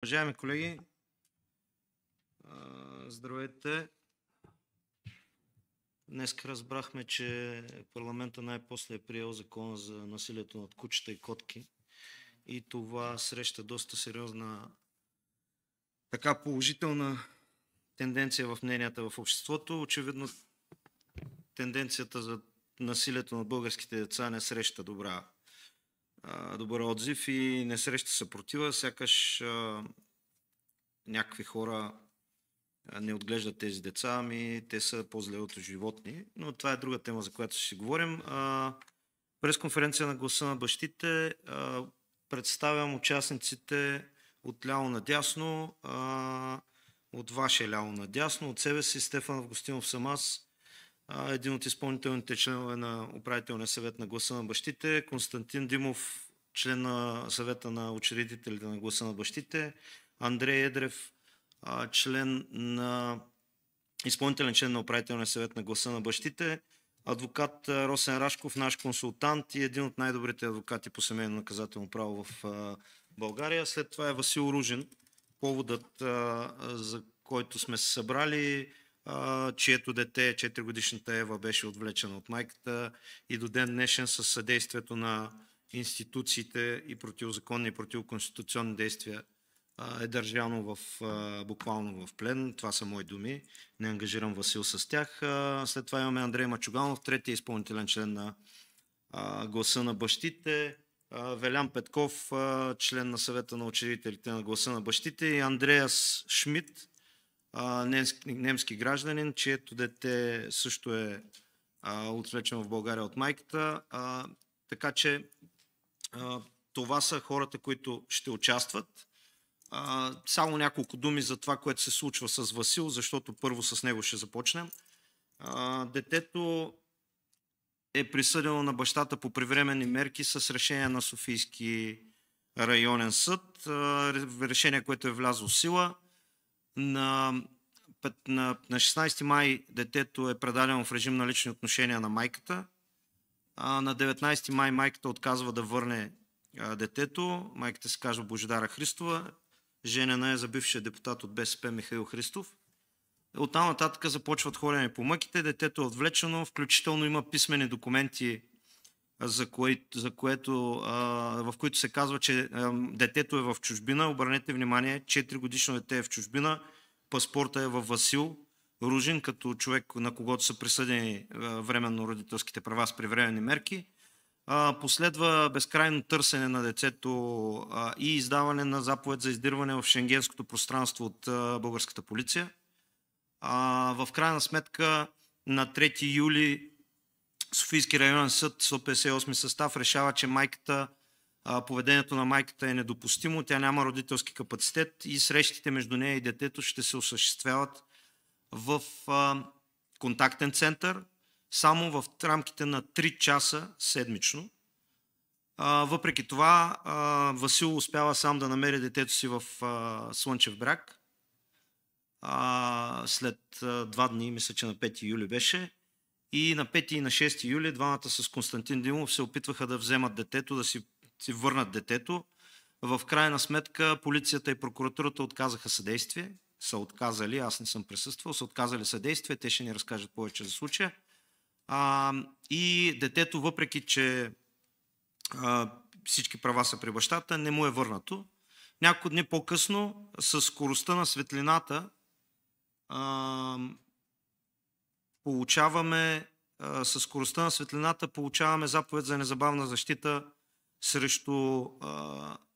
Уважаеми колеги, здравейте! Днес разбрахме, че парламента най-после е приел закона за насилието над кучета и котки и това среща доста сериозна положителна тенденция в мненията в обществото. Очевидно тенденцията за насилието над българските деца не среща добър отзив и не среща съпротива, сякаш някакви хора не отглеждат тези деца, ами те са по-зле от животни. Но това е друга тема, за която ще си говорим. Пресконференция на гласа на бащите. Представям участниците от ляво надясно, от ваше ляво надясно, от себе си Стефан Августинов съм аз, един от изпълнителните членове на управителния съвет на гласа на бащите, Константин Димов, член на съвета на учредителите на гласа на бащите, Андрей Едрев, изпълнителен член на управителния съвет на гласа на бащите, адвокат Росен Рашков, наш консултант и един от най-добрите адвокати по семейно наказателно право в България. След това е Васил Ружин, поводът, за който сме се събрали, чието дете, 4-годишната Ева, беше отвлечена от майката и до ден днешен със съдействието на институциите и противозаконни и противоконституционни действия е държано буквално в плен. Това са мои думи. Не ангажирам Васил с тях. След това имаме Андрей Мачуганов, третия изпълнителен член на гласа на бащите, Велян Петков, член на съвета на учредителите на гласа на бащите и Андреас Шмидт, немски гражданин, чието дете също е отвлечено в България от майката. Така че това са хората, които ще участват. Само няколко думи за това, което се случва с Васил, защото първо с него ще започнем. Детето е присъдено на бащата по привременни мерки с решение на Софийски районен съд. Решение, което е влязло в сила. На 16 май детето е предадено в режим на лични отношения на майката. На 19 май майката отказва да върне детето. Майката се казва Божидара Христова. Женена е за бившия депутат от БСП Михаил Христов. Оттам нататък започват ходене по мъките. Детето е отвлечено, включително има писмени документи, в които се казва, че детето е в чужбина. Обърнете внимание, 4-годишно дете е в чужбина. Паспорта е във Васил Ружин, като човек, на когото са присъдени временно родителските права с привременни мерки. Последва безкрайно търсене на детето и издаване на заповед за издирване в шенгенското пространство от българската полиция. В крайна сметка на 3 юли Софийски районен съд, 158 състав, решава, че поведението на майката е недопустимо, тя няма родителски капацитет и срещите между нея и детето ще се осъществяват в контактен център, само в рамките на 3 часа седмично. Въпреки това, Васил успява сам да намери детето си в Слънчев бряг. След 2 дни, мисля, че на 5 юли беше. И на 5 и на 6 юли двамата с Константин Димов се опитваха да вземат детето, да си върнат детето. В крайна сметка полицията и прокуратурата отказаха съдействие. Са отказали, аз не съм присъствал, са отказали съдействие, те ще ни разкажат повече за случая. И детето, въпреки че всички права са при бащата, не му е върнато. Няколко дни по-късно, с скоростта на светлината, получаваме заповед за незабавна защита срещу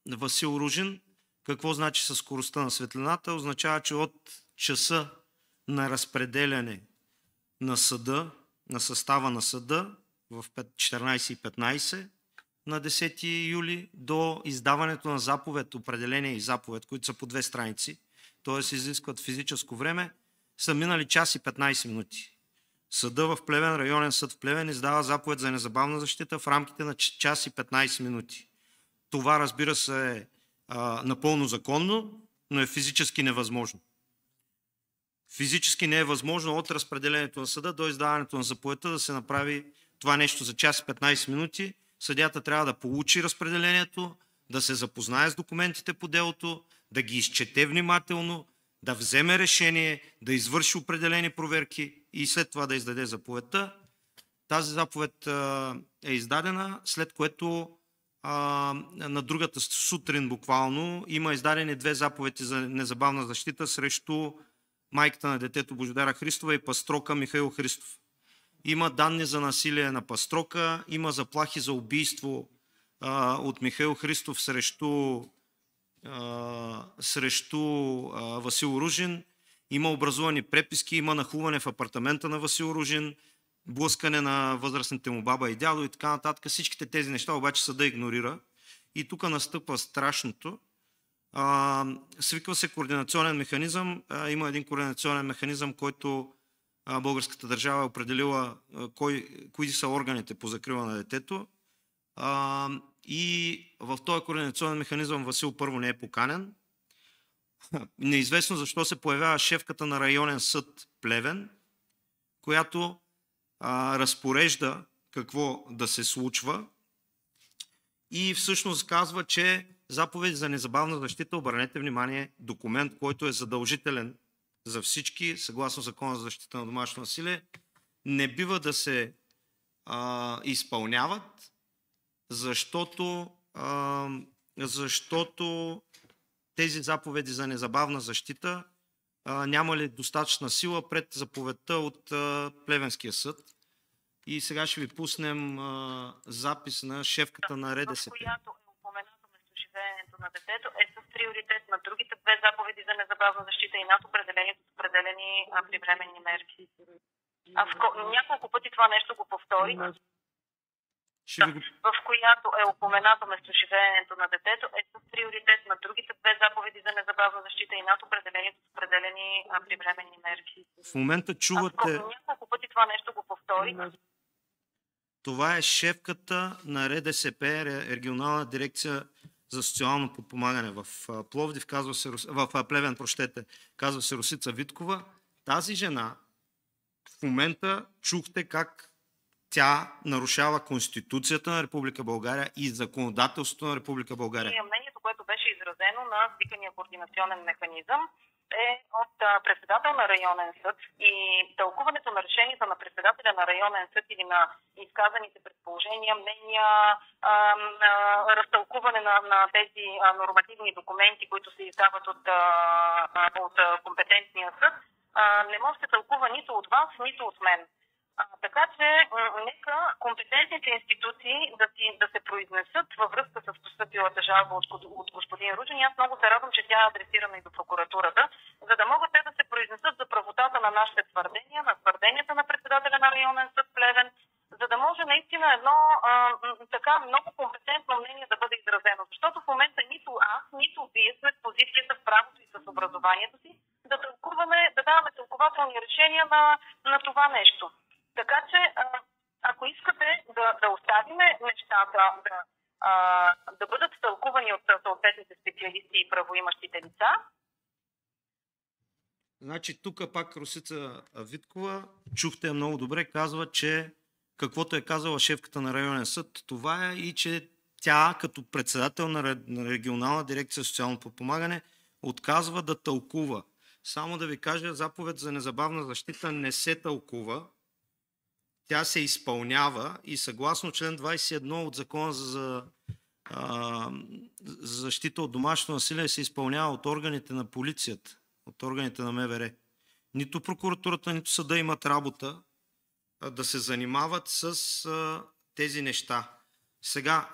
Васил Ружин. Какво значи със скоростта на светлината? Означава, че от часа на разпределяне на съда, на състава на съда в 14:15 на 10 юли до издаването на заповед, определение и заповед, които са по 2 страници, т.е. изискват физическо време, са минали час и 15 минути. Съда в Плевен, районен съд в Плевен, издава заповед за незабавна защита в рамките на час и 15 минути. Това, разбира се, е напълно законно, но е физически невъзможно. Физически не е възможно от разпределението на съда до издаването на заповедта да се направи това нещо за час и 15 минути. Съдията трябва да получи разпределението, да се запознае с документите по делото, да ги изчете внимателно, да вземе решение, да извърши определени проверки и след това да издаде заповедта. Тази заповед е издадена, след което на другата сутрин буквално има издадени 2 заповеди за незабавна защита срещу майката на детето Божидара Христова и пастрока Михаил Христов. Има данни за насилие на пастрока, има заплахи за убийство от Михаил Христов срещу Васил Ружин. Има образувани преписки, има нахлуване в апартамента на Васил Ружин, блъскане на възрастните му баба и дядо и така нататък. Всичките тези неща обаче съда игнорира. И тук настъпва страшното. Свиква се координационен механизъм. Има един координационен механизъм, който българската държава е определила кои са органите по закрила на детето. И в този координационен механизъм Васил първо не е поканен. Неизвестно защо се появява шефката на районен съд Плевен, която разпорежда какво да се случва и всъщност казва, че заповед за незабавна защита, обърнете внимание, документ, който е задължителен за всички, съгласно Закона за защита на домашно насилие, не бива да се изпълняват, защото тези заповеди за незабавна защита нямали достатъчна сила пред заповедта от Плевенския съд. И сега ще ви пуснем запис на шефката на РДСП. В която е упоменато местоживеенето на детето е с приоритет на другите 2 заповеди за незабавна защита и над определението с определени привременни мерки. Няколко пъти това нещо го повтори. В която е упоменато местоживеенето на детето е с приоритет на другите 2 заповеди за незабавна защита и над определението с определени привременни мерки. В момента чувате... Няколко пъти това нещо го повтори. Това е шефката на РДСП, регионална дирекция за социално подпомагане в Пловдив, в Плевен, казва се Росица Виткова. Тази жена в момента чухте как тя нарушава Конституцията на Република България и законодателството на Република България. И мнението, което беше изразено на свикания координационен механизъм, е от председател на районен съд и тълкуването на решението на председателя на районен съд или на изказаните предположения, мнения, разтълкуване на тези нормативни документи, които се издават от компетентния съд, не може да се тълкува нито от вас, нито от мен. Така че нека компетентните институции да се произнесат във връзка с постъпилата жалба от господин Ружин. Аз много се радвам, че тя е адресирана и до прокуратурата, за да могат те да се произнесат за правотата на нашите твърдения, на твърденията на председателя на районен съд Плевен, за да може наистина едно така много компетентно мнение да бъде изразено. Защото в момента нито аз, нито вие сме в позицията в правото и с образованието си да даваме тълкователни решения на това нещо. Така че, ако искате да оставиме нещата да бъдат тълкувани от съответните специалисти и правоимащите лица. Значи тук пак Росица Виткова, чухте я много добре, казва, че каквото е казала шефката на районен съд, това е и че тя като председател на регионална дирекция социално подпомагане отказва да тълкува. Само да ви кажа, заповед за незабавна защита не се тълкува. Тя се изпълнява и съгласно член 21 от Закона за защита от домашно насилие се изпълнява от органите на полицията, от органите на МВР. Нито прокуратурата, нито съда имат работа да се занимават с тези неща. Сега,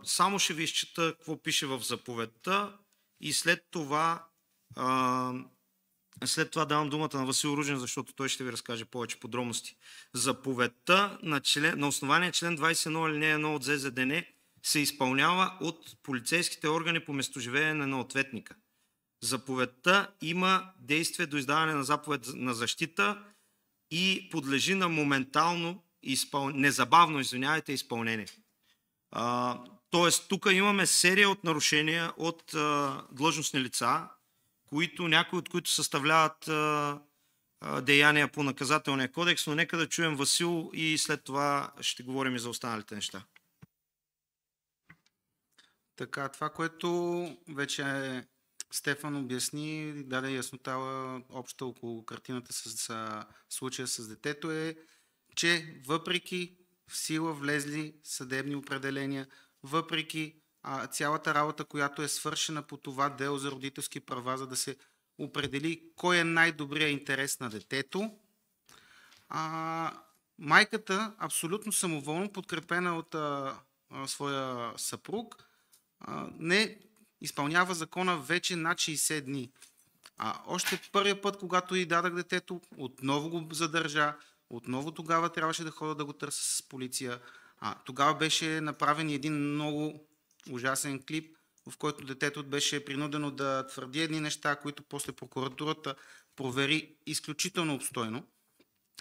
само ще ви изчета какво пише в заповедта и след това давам думата на Васил Ружин, защото той ще ви разкаже повече подробности. Заповедта на основание член 21 алинея 1 от ЗЗДН се изпълнява от полицейските органи по местоживеене на ответника. Заповедта има действие до издаване на заповед на защита и подлежи на моментално незабавно изпълнение. Тоест, тук имаме серия от нарушения от длъжностни лица, някои от които съставляват деяния по наказателния кодекс, но нека да чуем Васил и след това ще говорим и за останалите неща. Така, това, което вече Стефан обясни, даде яснота обща около картината с случая с детето е, че въпреки в сила влезли съдебни определения, въпреки цялата работа, която е свършена по това дело за родителски права, за да се определи кой е най-добрият интерес на детето, майката абсолютно самоволно, подкрепена от своя съпруг, не изпълнява закона вече над 60 дни. Още първия път, когато й дадах детето, отново го задържа, отново тогава трябваше да ходя да го търся с полиция. Тогава беше направен един много ужасен клип, в който детето беше принудено да твърди едни неща, които после прокуратурата провери изключително обстойно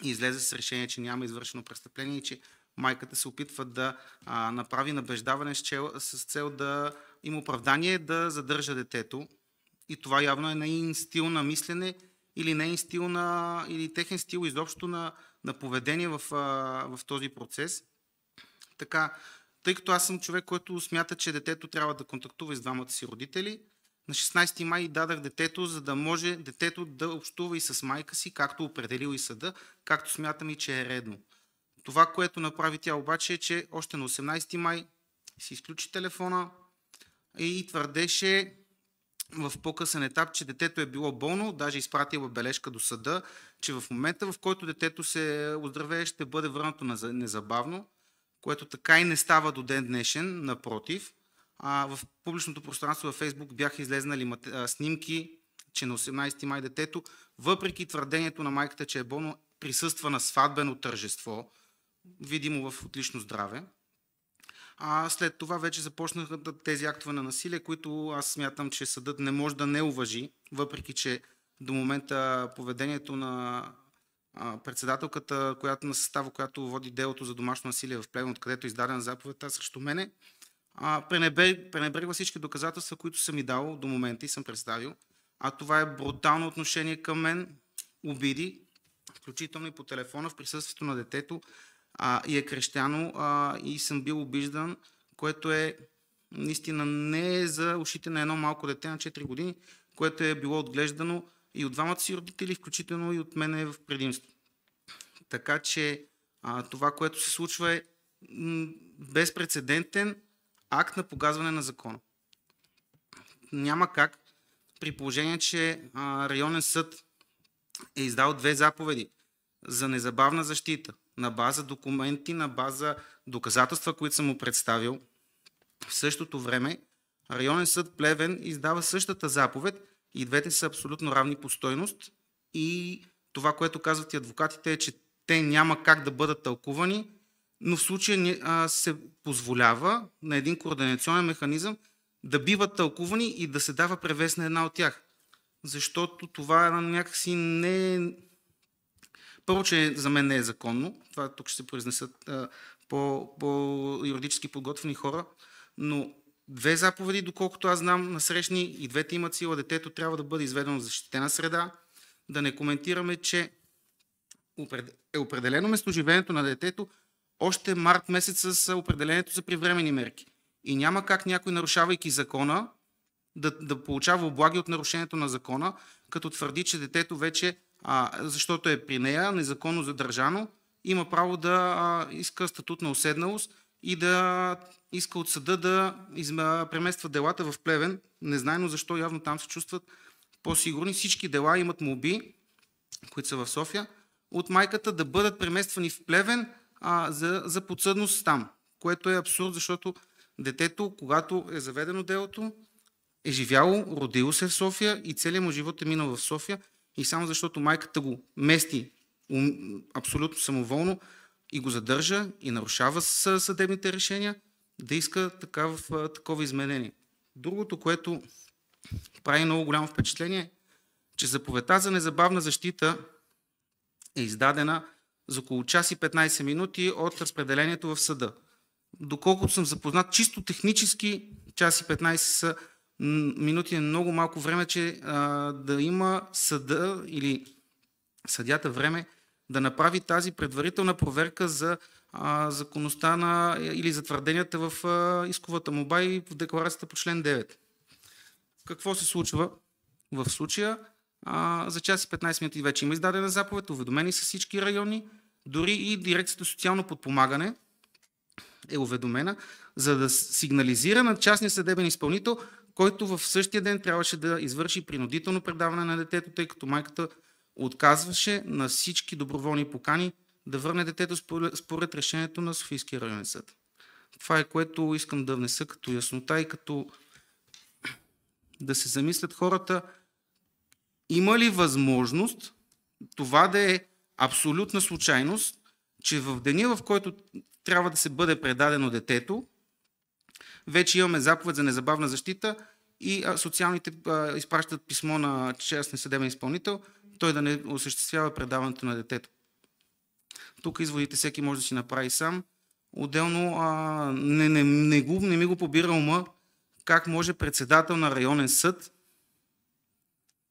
и излезе с решение, че няма извършено престъпление и че майката се опитва да направи набеждаване с цел да има оправдание да задържа детето. И това явно е нейн стил на мислене или нейн стил или техен стил изобщо на поведение в този процес. Така, тъй като аз съм човек, който смята, че детето трябва да контактува с двамата си родители, на 16 май дадах детето, за да може детето да общува и с майка си, както определил и съда, както смятам и че е редно. Това, което направи тя обаче е, че още на 18 май си изключи телефона и твърдеше в по-късен етап, че детето е било болно, даже изпратила бележка до съда, че в момента, в който детето се оздравее, ще бъде върнато незабавно, което така и не става до ден днешен, напротив. В публичното пространство във Фейсбук бяха излезнали снимки, че на 18 май детето, въпреки твърдението на майката, че е болно, присъства на сватбено тържество, видимо в отлично здраве. След това вече започнаха тези актове на насилие, които аз смятам, че съдът не може да не уважи, въпреки че до момента поведението на председателката, на състава, която води делото за домашно насилие в Плевен, откъдето е издадена заповедта срещу мене, пренебрегва всички доказателства, които съм ми дал до момента и съм представил. Това е брутално отношение към мен, обиди, включително и по телефона в присъствието на детето, и е крещяно и съм бил обиждан, което е наистина не е за ушите на едно малко дете на 4 години, което е било отглеждано и от двамата си родители, включително и от мен е в предимство. Така че това, което се случва е безпрецедентен акт на погазване на закона. Няма как, при положение, че районен съд е издал 2 заповеди за незабавна защита на база документи, на база доказателства, които съм му представил. В същото време районен съд Плевен издава същата заповед и двете са абсолютно равни по стойност и това, което казват и адвокатите е, че те няма как да бъдат тълкувани, но в случая се позволява на един координационен механизъм да биват тълкувани и да се дава превес на една от тях. Защото това някакси не е... Първо, че за мен не е законно, това тук ще се произнесат по-юридически подготвени хора, но 2 заповеди, доколкото аз знам, насрещни и двете имат сила, детето трябва да бъде изведено в защитена среда, да не коментираме, че е определено местоживеенето на детето още март месец с определението за привременни мерки. И няма как някой, нарушавайки закона, да получава облаги от нарушението на закона, като твърди, че детето вече, защото е при нея, незаконно задържано, има право да иска статут на уседналост и да иска от съда да премества делата в Плевен. Незнайно защо, явно там се чувстват по-сигурни. Всички дела имат молби, които са в София, от майката да бъдат премествани в Плевен за подсъдност там, което е абсурд, защото детето, когато е заведено делото, е живяло, родило се в София и целият му живот е минал в София и само защото майката го мести абсолютно самоволно и го задържа и нарушава съдебните решения, да иска такова изменение. Другото, което прави много голямо впечатление, че заповедта за незабавна защита е издадена за около час и 15 минути от разпределението в съда. Доколкото съм запознат, чисто технически час и 15 минути е много малко време, че да има съда или съдята време да направи тази предварителна проверка за законността или за твърденията в исковата молба и в декларацията по член 9. Какво се случва? В случая за час и 15 минути вече има издадена заповед, уведомени са всички райони, дори и дирекцията социално подпомагане е уведомена, за да сигнализира на частния съдебен изпълнител, който в същия ден трябваше да извърши принудително предаване на детето, тъй като майката отказваше на всички доброволни покани да върне детето според решението на Софийския районен съд. Това е, което искам да внеса като яснота и като да се замислят хората, има ли възможност това да е абсолютна случайност, че в деня, в който трябва да се бъде предадено детето, вече имаме заповед за незабавна защита и социалните изпращат писмо на частния съдебен изпълнител, той да не осъществява предаването на детето. Тук изводите всеки може да си направи сам. Отделно не ми го побира ума как може председател на районен съд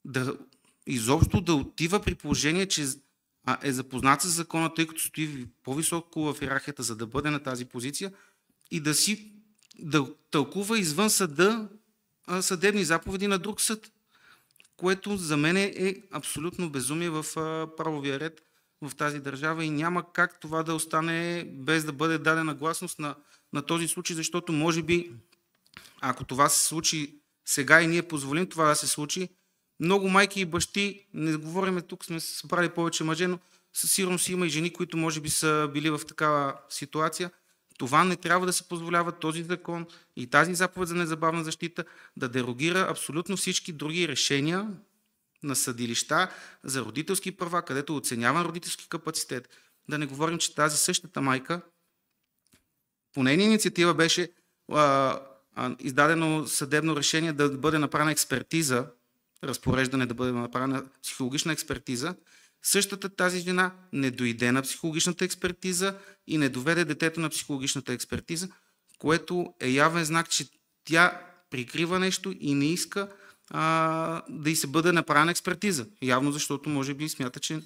да изобщо да отива при положение, че е запознат с закона, тъй като стои по-високо в иерархията, за да бъде на тази позиция и да тълкува извън съда съдебни заповеди на друг съд, което за мен е абсолютно безумие в правовия ред в тази държава и няма как това да остане без да бъде дадена гласност на този случай, защото може би, ако това се случи сега и ние позволим това да се случи, много майки и бащи, не говорим, тук сме се събрали повече мъже, но със сигурност има и жени, които може би са били в такава ситуация. Това не трябва да се позволява, този закон и тази заповед за незабавна защита да дерогира абсолютно всички други решения на съдилища за родителски права, където оценяван родителски капацитет. Да не говорим, че тази същата майка, по нейна инициатива беше издадено съдебно решение да бъде направена експертиза, разпореждане да бъде направена психологична експертиза. Същата тази жена не дойде на психологичната експертиза и не доведе детето на психологичната експертиза, което е явен знак, че тя прикрива нещо и не иска да й се бъде направена експертиза. Явно защото може би смята, че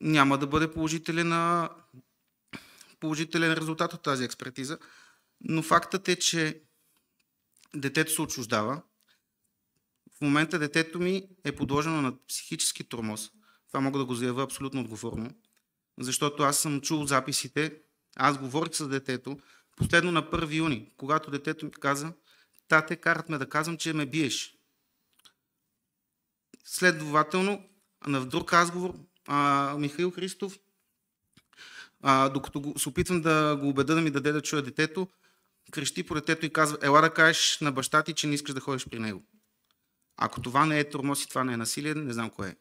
няма да бъде положителен резултат от тази експертиза. Но фактът е, че детето се отчуждава. В момента детето ми е подложено на психически тормоз. Това мога да го заявя абсолютно отговорно, защото аз съм чул записите, аз говорих с детето, последно на 1 юни, когато детето ми каза: тате, карат ме да казвам, че ме биеш. Следователно, на друг разговор, Михаил Христов, докато се опитвам да го убеда да ми даде да чуя детето, крещи по детето и казва: ела да кажеш на баща ти, че не искаш да ходиш при него. Ако това не е тормоз и това не е насилие, не знам кое е.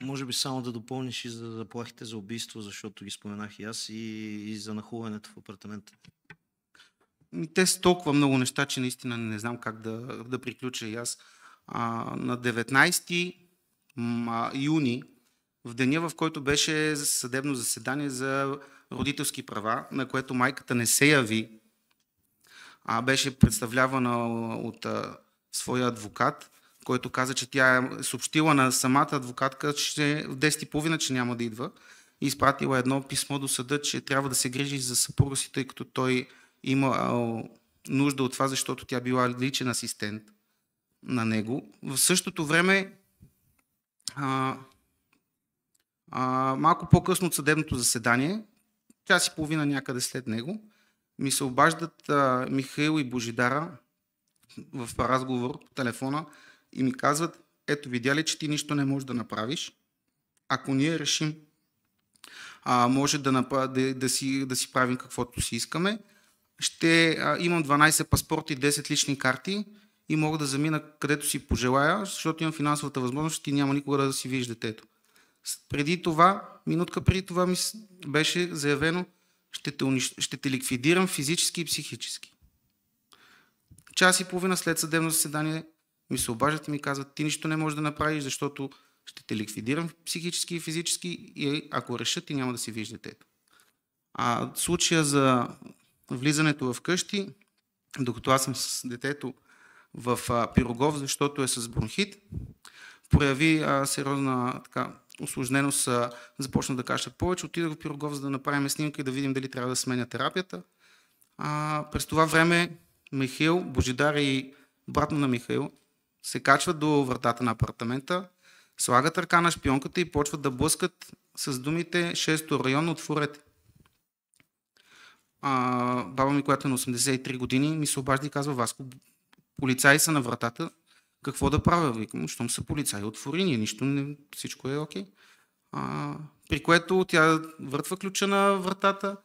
Може би само да допълниш и за заплахите за убийство, защото ги споменах и аз, и за нахлуването в апартамента. Те са толкова много неща, че наистина не знам как да приключа и аз. На 19 юни, в деня, в който беше съдебно заседание за родителски права, на което майката не се яви, беше представлявана от своя адвокат, който каза, че тя е съобщила на самата адвокатка, че в 10:30, че няма да идва, и изпратила едно писмо до съда, че трябва да се грижи за съпруга си, тъй като той има нужда от това, защото тя била личен асистент на него. В същото време, малко по-късно от съдебното заседание, час и половина някъде след него, ми се обаждат Михаил и Божидара в разговор по телефона и ми казват: ето, видя ли, че ти нищо не можеш да направиш? Ако ние решим, може да си правим каквото си искаме. Имам 12 паспорта и 10 лични карти и мога да замина където си пожелая, защото имам финансовата възможност и няма никога да си видиш детето. Преди това, минутка преди това ми беше заявено: ще те ликвидирам физически и психически. Час и половина след съдебно заседание ми се обаждат и ми казват: ти нищо не можеш да направиш, защото ще те ликвидирам психически и физически и ако решат, ти няма да си видиш детето. Случая за влизането в къщи, докато аз съм с детето в Пирогов, защото е с бронхит, прояви сериозна усложненост, започна да кашля повече, отидох в Пирогов, за да направим снимка и да видим дали трябва да сменя терапията. През това време Михаил, Божидар и брат на Михаил се качват до вратата на апартамента, слагат ръка на шпионката и почват да блъскат с думите "6-то район, отворете". Баба ми, която е на 83 години, ми се обажда и казва: "Васко, полицаи са на вратата, какво да правя?" Викам: "Щом са полицаи, отвори, ние нищо не, всичко е окей." При което тя въртва ключа на вратата,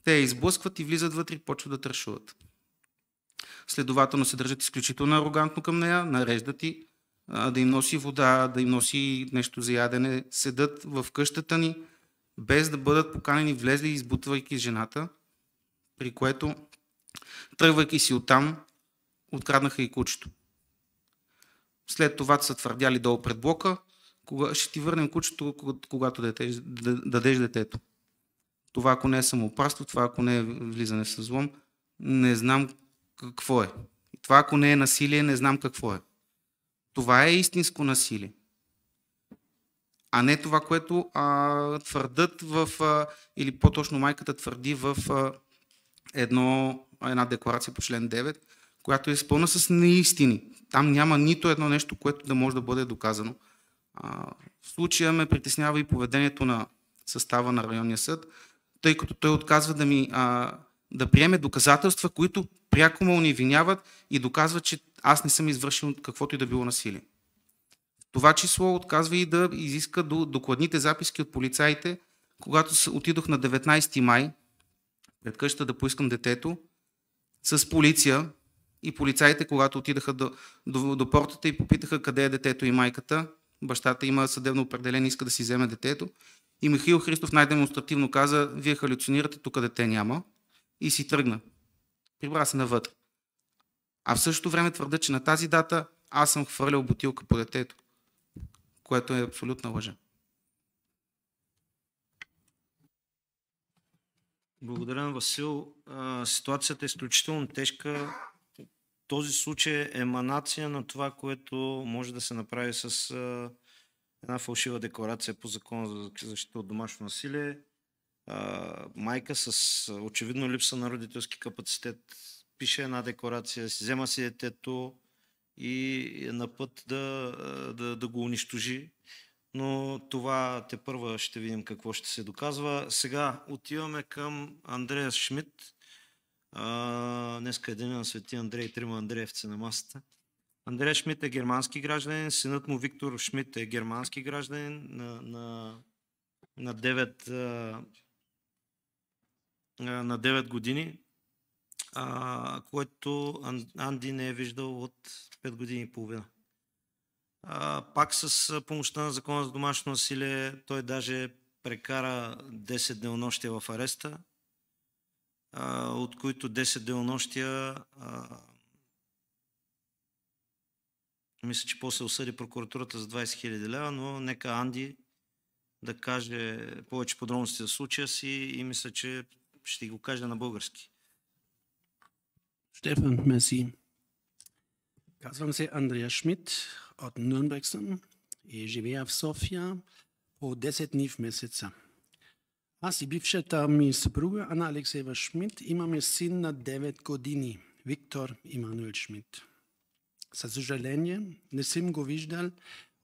те я изблъскват и влизат вътре и почват да тършуват. Следователно се държат изключително арогантно към нея, нареждат и да им носи вода, да им носи нещо за ядене, седат в къщата ни, без да бъдат поканени, влезли, избутвайки жената, при което, тръгвайки си оттам, откраднаха и кучето. След това са твърдяли долу пред блока: "Ще ти върнем кучето, когато дадеш детето." Това, ако не е самоуправство, това, ако не е влизане в взлом, не знам какво е. Това, ако не е насилие, не знам какво е. Това е истинско насилие. А не това, което твърдат или по-точно майката твърди в една декларация по член 9, която е изпълнена с неистини. Там няма нито едно нещо, което да може да бъде доказано. В случая ме притеснява и поведението на състава на районния съд, тъй като той отказва да приеме доказателства, които пряко ме уневиняват и доказват, че аз не съм извършил каквото и да било насилие. В това число отказва и да изиска докладните записки от полицаите, когато отидох на 19 май пред къщата да поискам детето с полиция, и полицаите, когато отидаха до портата и попитаха къде е детето и майката, бащата има съдебно определение, иска да си вземе детето, и Михаил Христов най-демонстративно каза: "Вие халюцинирате, тук дете няма", и си тръгна. Прибра се навътре. А в същото време твърда, че на тази дата аз съм хвърлял бутилка по детето, което е абсолютна лъжа. Благодаря на Васил. Ситуацията е изключително тежка. Този случай е еманация на това, което може да се направи с една фалшива декларация по Закона за защита от домашно насилие. Майка с очевидно липса на родителски капацитет пише една декларация, взема си детето и е на път да го унищожи. Но това тепърва ще видим какво ще се доказва. Сега отиваме към Андреас Шмидт. Днеска е деня на Свети Андрей, 3 Андреевци на масата. Андреас Шмидт е германски гражданин, синът му Виктор Шмидт е германски гражданин на 9 години, което Анди не е виждал от 5 години и половина. Пак с помощта на Закона за домашно насилие той даже прекара 10 денонощия в ареста, от които 10 денонощия мисля, че после осъди прокуратурата за 20 000 лева, но нека Анди да каже повече подробности за случая си и мисля, че ще го каже на български. Stefan, merci. Казвам се Андреас Шмидт от Nürnberg съм и живея в София по 10 дни в месеца. Аз и бившата ми съпруга Ана Алексеева Шмидт имаме син на 9 години, Виктор Имануел Шмидт. За съжаление, не съм го виждал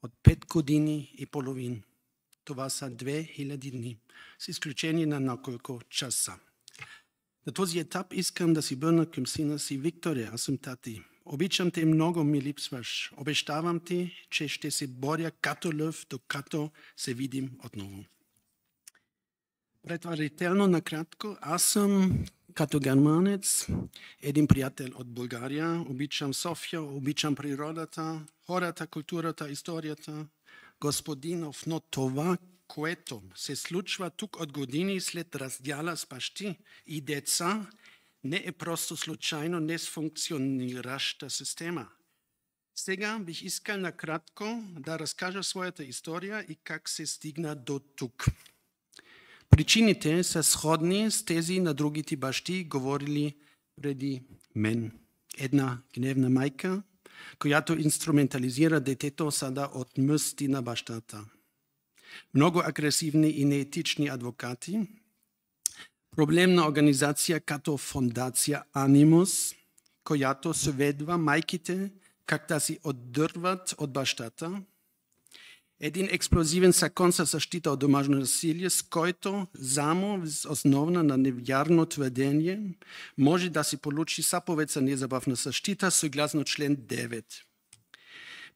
от 5 години и половин. Това са 2000 дни, с изключение на няколко часа. На този етап искам да си върна към сина си: "Викторе, аз съм тати. Обичам те много, ми липсваш. Обещавам ти, че ще се боря като лъв, докато се видим отново." Предварително накратко, аз съм като германец, един приятел от България. Обичам София, обичам природата, хората, културата, историята, Господинов, но това, което се случва тук от години след раздяла с бащи и деца, не е просто случайно несфункционираща система. Сега бих искал накратко да разкажа своята история и как се стигна до тук. Причините са сходни с тези на другите бащи, говорили преди мен. Една гневна майка, която инструментализира детето, за да отмъсти на бащата. Много агресивни и неетични адвокати. Проблемна организация като фондация Анимус, която съветва майките как да си отдърват от бащата. Един експлозивен закон за защита от домашно насилие, с който само въз основа на невярно твърдение може да се получи заповед за незабавна защита, съгласно член 9.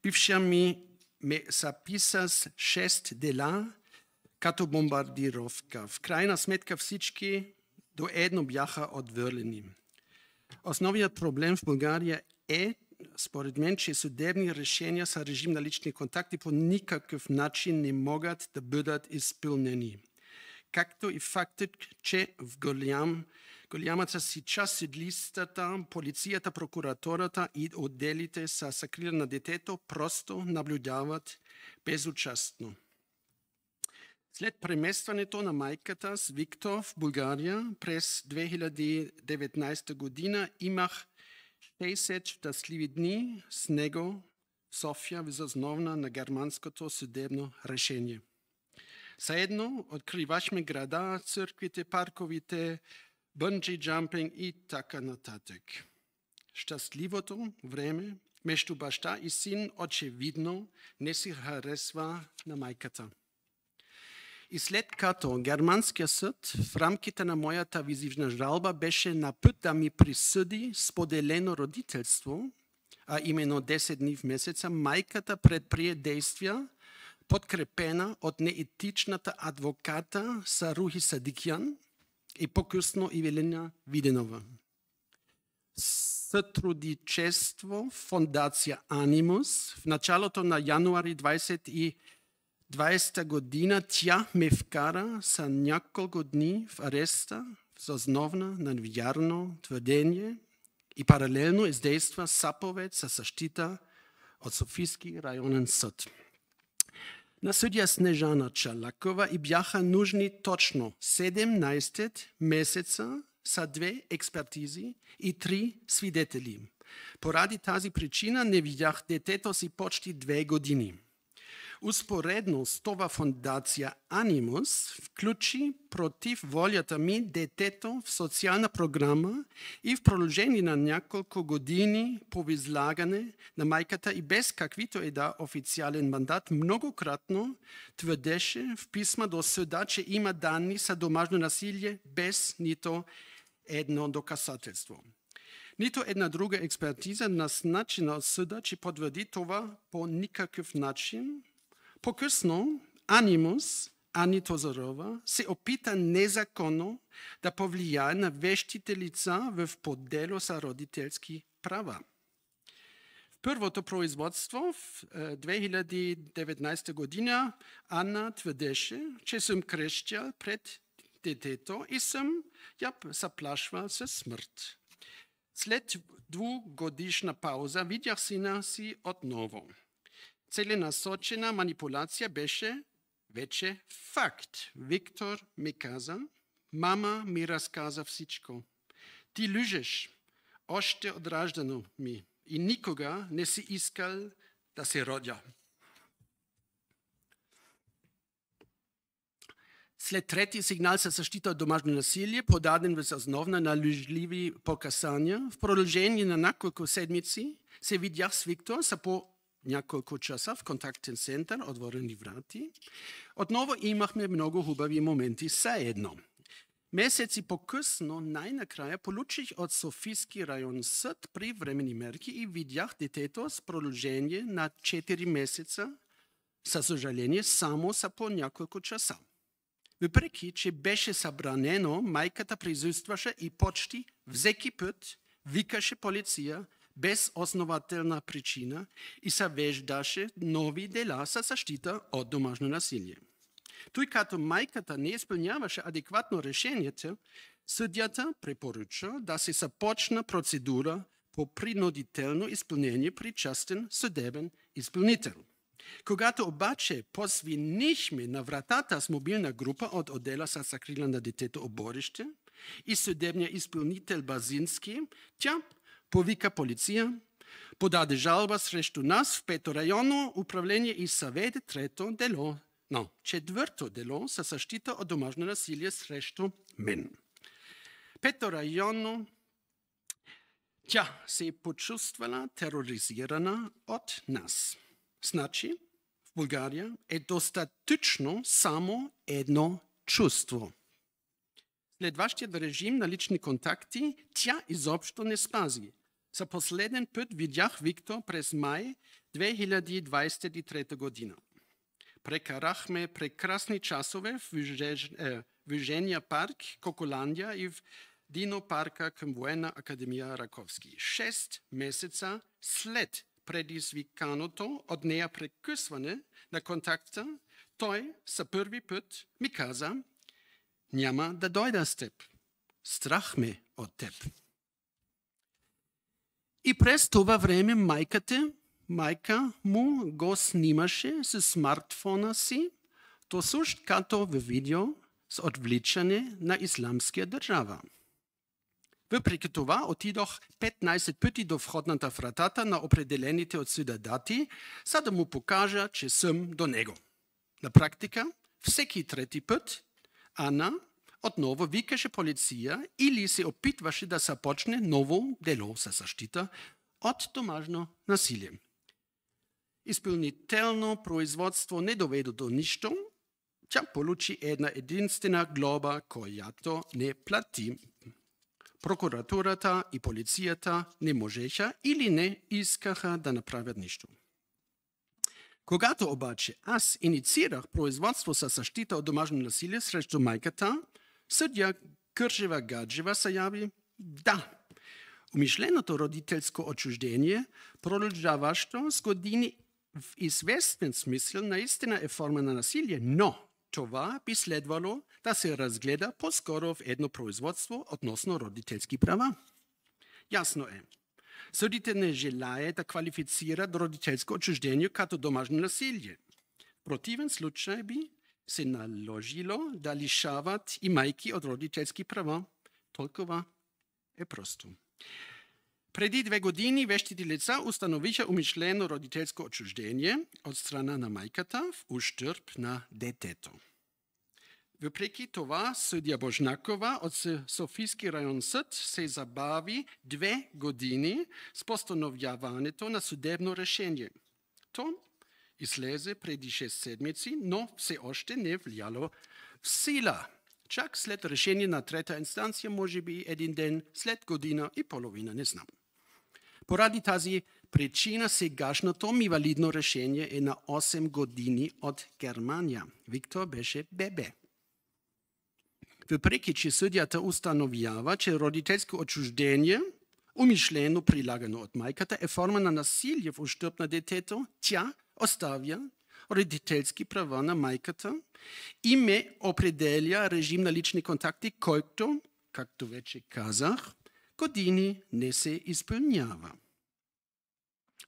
Бившия ми ме записа с 6 дела като бомбардировка. В крайна сметка всички до едно бяха отвърлени. Основният проблем в България е, според мен, че съдебни решения за режим на лични контакти по никакъв начин не могат да бъдат изпълнени. Както и фактът, че в голямата си част съдилищата, полицията, прокуратурата и отделите за закрила на детето просто наблюдават безучастно. След преместването на майката с Виктор в България през 2019 година имах 60 щастливи дни с него в София въз основа на германското съдебно решение. Заедно откривахме града, църквите, парковите, бънджи джампинг и така нататък. Щастливото време между баща и син очевидно не се харесва на майката. И след като германския съд в рамките на моята визивна жалба беше на път да ми присъди споделено родителство, а именно 10 дни в месеца, майката предприе действия, подкрепена от неетичната адвоката Сарухи Садикян и по-късно Ивелина Виденова. Сътрудничество фондация Анимус в началото на януари 2020 година тя ме вкара за няколко дни в ареста с основа на невярно твърдение и паралелно издейства заповед за защита от Софийски районен съд. На съдия Снежана Чалакова и бяха нужни точно 17 месеца за 2 експертизи и 3 свидетели. Поради тази причина не видях детето си почти 2 години. Успоредно с това фондация Анимус включи против волята ми детето в социална програма и в продължение на няколко години по възлагане на майката и без каквито и да официален мандат многократно твърдеше в писма до съда, че има данни за домашно насилие без нито едно доказателство. Нито една друга експертиза назначена от съда, че потвърди това по никакъв начин. По-късно Анимус, Ани Тодорова, се опита незаконно да повлияе на вещите лица в подело за родителски права. В първото производство в 2019 година Анна твърдеше, че съм крещял пред детето и съм я заплашвал със смърт. След 2-годишна пауза видях сина си отново. Целенасочена манипулация беше вече факт. Виктор ми каза, мама ми разказа всичко. Ти лъжеш, още от раждано ми и никога не си искал да се родя. След трети сигнал за защита от домашно насилие, подаден въз основа на лъжливи показания, в продължение на няколко седмици се видях с Виктор за по няколко часа в контактен център, отворени врати. Отново имахме много хубави моменти заедно. Месеци по-късно най-накрая получих от Софийски район съд при временни мерки и видях детето с продължение на 4 месеца, със съжаление, само за по няколко часа. Въпреки, че беше забранено, майката присъстваше и почти всеки път викаше полиция без основателна причина и завеждаше нови дела за защита от домашно насилие. Той като майката не изпълняваше адекватно решението, съдията препоръча да се започна процедура по принудително изпълнение при частен съдебен изпълнител. Когато обаче посвинихме на вратата с мобилна група от отдела за закрила на детето оборище и съдебния изпълнител Базински, тя повика полиция, подаде жалба срещу нас в 5-то районно управление и съведе четвърто дело за защита от домашно насилие срещу мен. 5-то районно Тя се е почувствала тероризирана от нас. Значи, в България е достатъчно само едно чувство. След вашият режим на лични контакти, тя изобщо не спази. За последен път видях Виктор през май 2023 година. Прекарахме прекрасни часове в Вижения парк, Коколандия и в Динопарка към Военна академия Раковски. 6 месеца след предизвиканото от нея прекъсване на контакта, той за първи път ми каза: няма да дойда с теб. Страх ме от теб. И през това време майка му го снимаше с смартфона си, то също като в видео с отвличане на исламска държава. Въпреки това отидох 15 пъти до входната вратата на определените от съда дати, за да му покажа, че съм до него. На практика, всеки трети път Ана отново викаше полиция или се опитваше да започне ново дело за защита от домашно насилие. Изпълнително производство не доведе до нищо. Тя получи една единствена глоба, която не плати. Прокуратурата и полицията не можеха или не искаха да направят нищо. Когато обаче аз инициирах производство за защита от домашно насилие срещу майката, съдия Кържева Гаджева заяви: да, умишленото родителско отчуждение, продължаващо с години, в известен смисъл наистина е форма на насилие, но това би следвало да се разгледа по-скоро в едно производство относно родителски права. Ясно е. Съдите не желаят да квалифицират родителско отчуждение като домашно насилие. В противен случай би се наложило да лишават и майки от родителски права. Толкова е просто. Преди 2 години вещите лица установиха умишлено родителско отчуждение от страна на майката в ущърб на детето. Въпреки това, съдия Божнакова от Софийски район съд се забави 2 години с постановяването на съдебно решение. То излезе преди 6 седмици, но все още не е влияло в сила. Чак след решение на 3-та инстанция, може би 1 ден, след година и половина, не знам. Поради тази причина сегашното ми валидно решение е на 8 години от Германия. Виктор беше бебе. Въпреки че съдията установява, че родителско отчуждение, умишлено прилагано от майката, е форма на насилие в ущърб на детето, тя оставя родителски права на майката и ме определя режим на лични контакти, който, както вече казах, години не се изпълнява.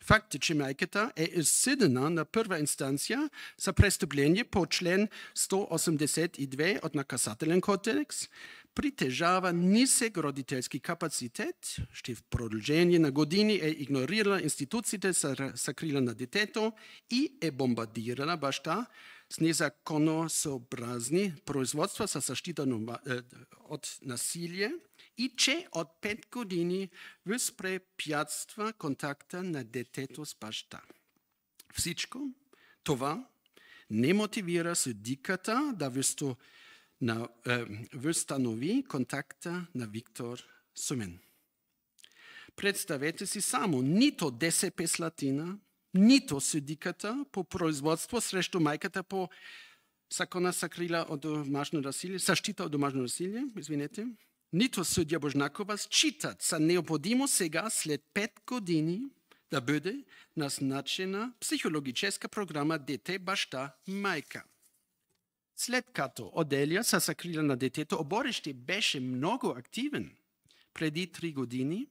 Факт е, че майката е изсъдена на първа инстанция за престъпление по член 182 от Наказателен кодекс, притежава нисък родителски капацитет, ще в продължение на години е игнорирала институциите за закрила на детето и е бомбардирала баща с незаконосъобразни производства за защита от насилие и че от 5 години възпрепятства контакта на детето с баща. Всичко това не мотивира съдиката да възстанови контакта на Виктор с мен. Представете си само, нито ДСП Слатина, нито съдиката по производство срещу майката по закона закрила от домашно насилие, защита от домашно насилие, нито съдия Божнакова считат за необходимо сега, след 5 години, да бъде назначена психологическа програма Дете, баща, майка. След като отделя за закрила на детето, оборище беше много активен преди 3 години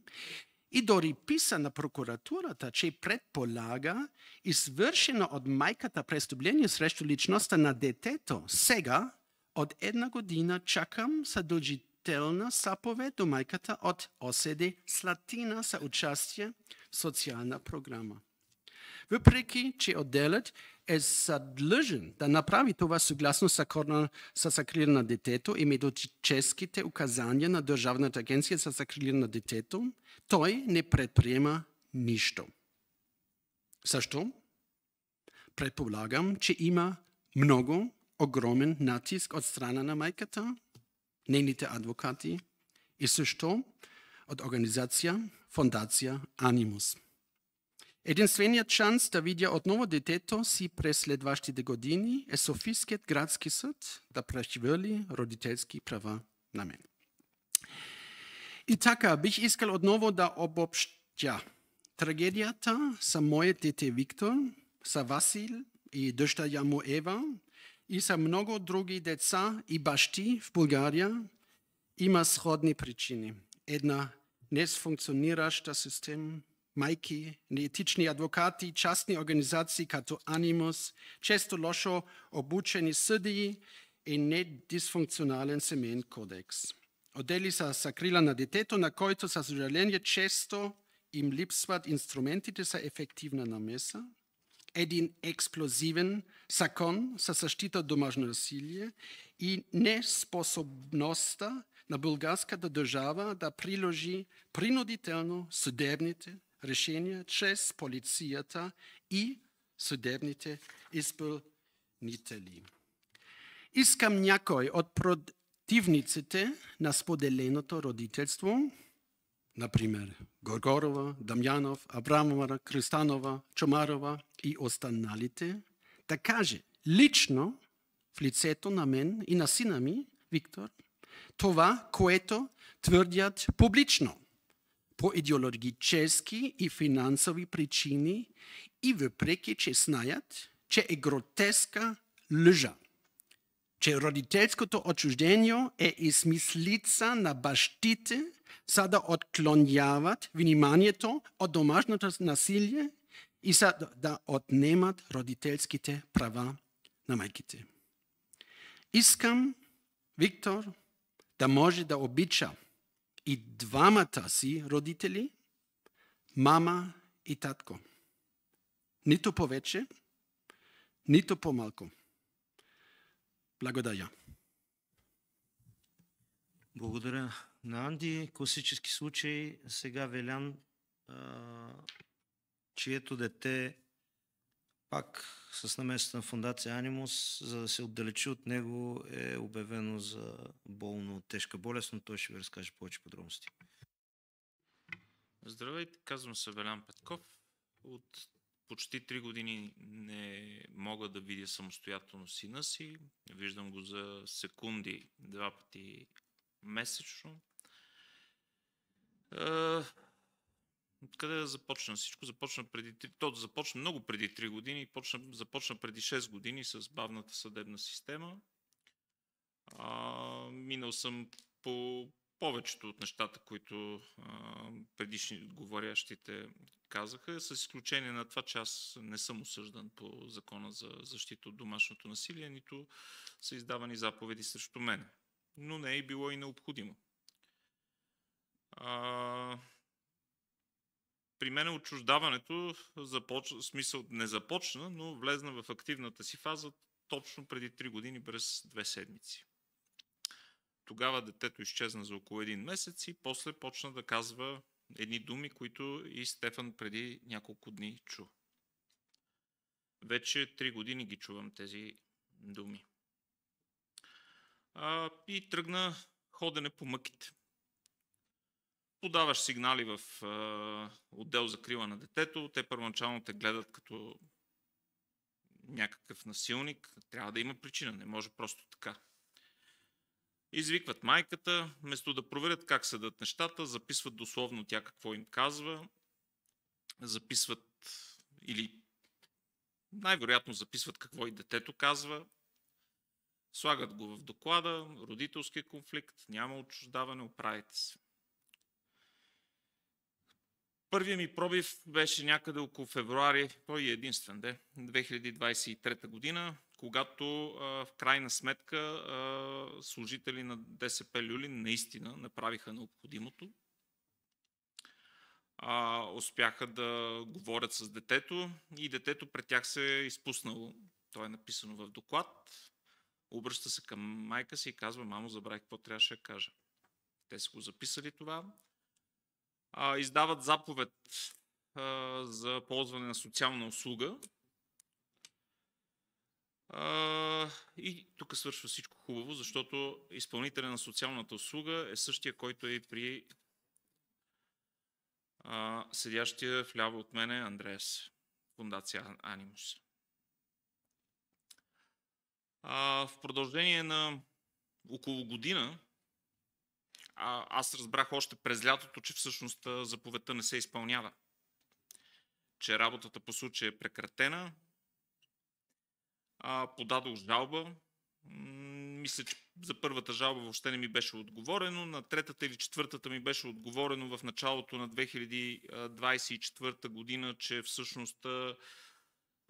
и дори писа на прокуратурата, че предполага извършено от майката престъпление срещу личността на детето. Сега от 1 година чакам задължителна заповед до майката от ОСД Слатина за участие в социална програма. Въпреки, че отделът е задлъжен да направи това съгласно закона за закрила на детето и методическите указания на Държавната агенция за закрила на детето, той не предприема нищо. Защо? Предполагам, че има много огромен натиск от страна на майката, нейните адвокати и също от организация, фондация Анимус. Единственият шанс да видя отново детето си през следващите години е Софийският градски съд да прехвърли родителски права на мен. И така, бих искал отново да обобщя. Трагедията за моят дете Виктор, за Васил и дъщеря му Ева и за много други деца и бащи в България има сходни причини. Една несфункционираща система, майки, неетични адвокати, частни организации като Анимус, често лошо обучени съдии и недисфункционален семейен кодекс. Отдели за закрила на детето, на който, за съжаление, често им липсват инструментите за ефективна намеса, един експлозивен закон за защита от домашно насилие и неспособността на българската държава да приложи принудително съдебните решения чрез полицията и съдебните изпълнители. Искам някой от противниците на споделеното родителство, например Горгорова, Дамянов, Абрамова, Кристанова, Чомарова и останалите, да каже лично в лицето на мен и на сина ми, Виктор, това, което твърдят публично, по идеологически и финансови причини и въпреки, че знаят, че е гротеска лъжа, че родителското отчуждение е измислица на бащите, за да отклоняват вниманието от домашното насилие и за да отнемат родителските права на майките. Искам Виктор да може да обича и двамата си родители, мама и татко. Нито повече, нито по-малко. Благодаря. Благодаря на Анди. Класически случай. Сега Велян, чието дете пак с намесата на фондация Анимус, за да се отдалечи от него, е обявено за болно от тежка болест, но той ще ви разкаже повече подробности. Здравейте, казвам се Велян Петков. От почти 3 години не мога да видя самостоятелно сина си. Виждам го за секунди, 2 пъти месечно. Откъде да започна всичко? Започна много преди 3 години, започна преди 6 години с бавната съдебна система. Минал съм по повечето от нещата, които предишни говорящите казаха, с изключение на това, че аз не съм осъждан по закона за защита от домашното насилие, нито са издавани заповеди срещу мен. Но не е било и необходимо. При мен отчуждаването не започна, но влезна в активната си фаза точно преди 3 години през 2 седмици. Тогава детето изчезна за около 1 месец и после почна да казва едни думи, които и Стефан преди няколко дни чу. Вече 3 години ги чувам тези думи. И тръгна ходене по мъките. Подаваш сигнали в отдел за закрила на детето, те първоначално те гледат като някакъв насилник. Трябва да има причина, не може просто така. Извикват майката, вместо да проверят как седат нещата, записват дословно тя какво им казва, записват или най-вероятно записват какво и детето казва, слагат го в доклада, родителския конфликт, няма отчуждаване, оправите се. Първият ми пробив беше някъде около февруари, той е единствен 2023 година, когато в крайна сметка служители на ДСП Люлин наистина направиха необходимото. успяха да говорят с детето и детето пред тях се е изпуснало. То е написано в доклад. Обръща се към майка си и казва: мамо, забравих какво трябваше да кажа. Те са го записали това. Издават заповед за ползване на социална услуга. И тук свършва всичко хубаво, защото изпълнителя на социалната услуга е същия, който е и при седящия вляво от мене Андреас, фундация Анимус. В продължение на около година аз разбрах още през лятото, че всъщност заповедта не се изпълнява. Че работата по случая е прекратена. Подадох жалба. Мисля, че за първата жалба въобще не ми беше отговорено. На третата или четвъртата ми беше отговорено в началото на 2024 година, че всъщност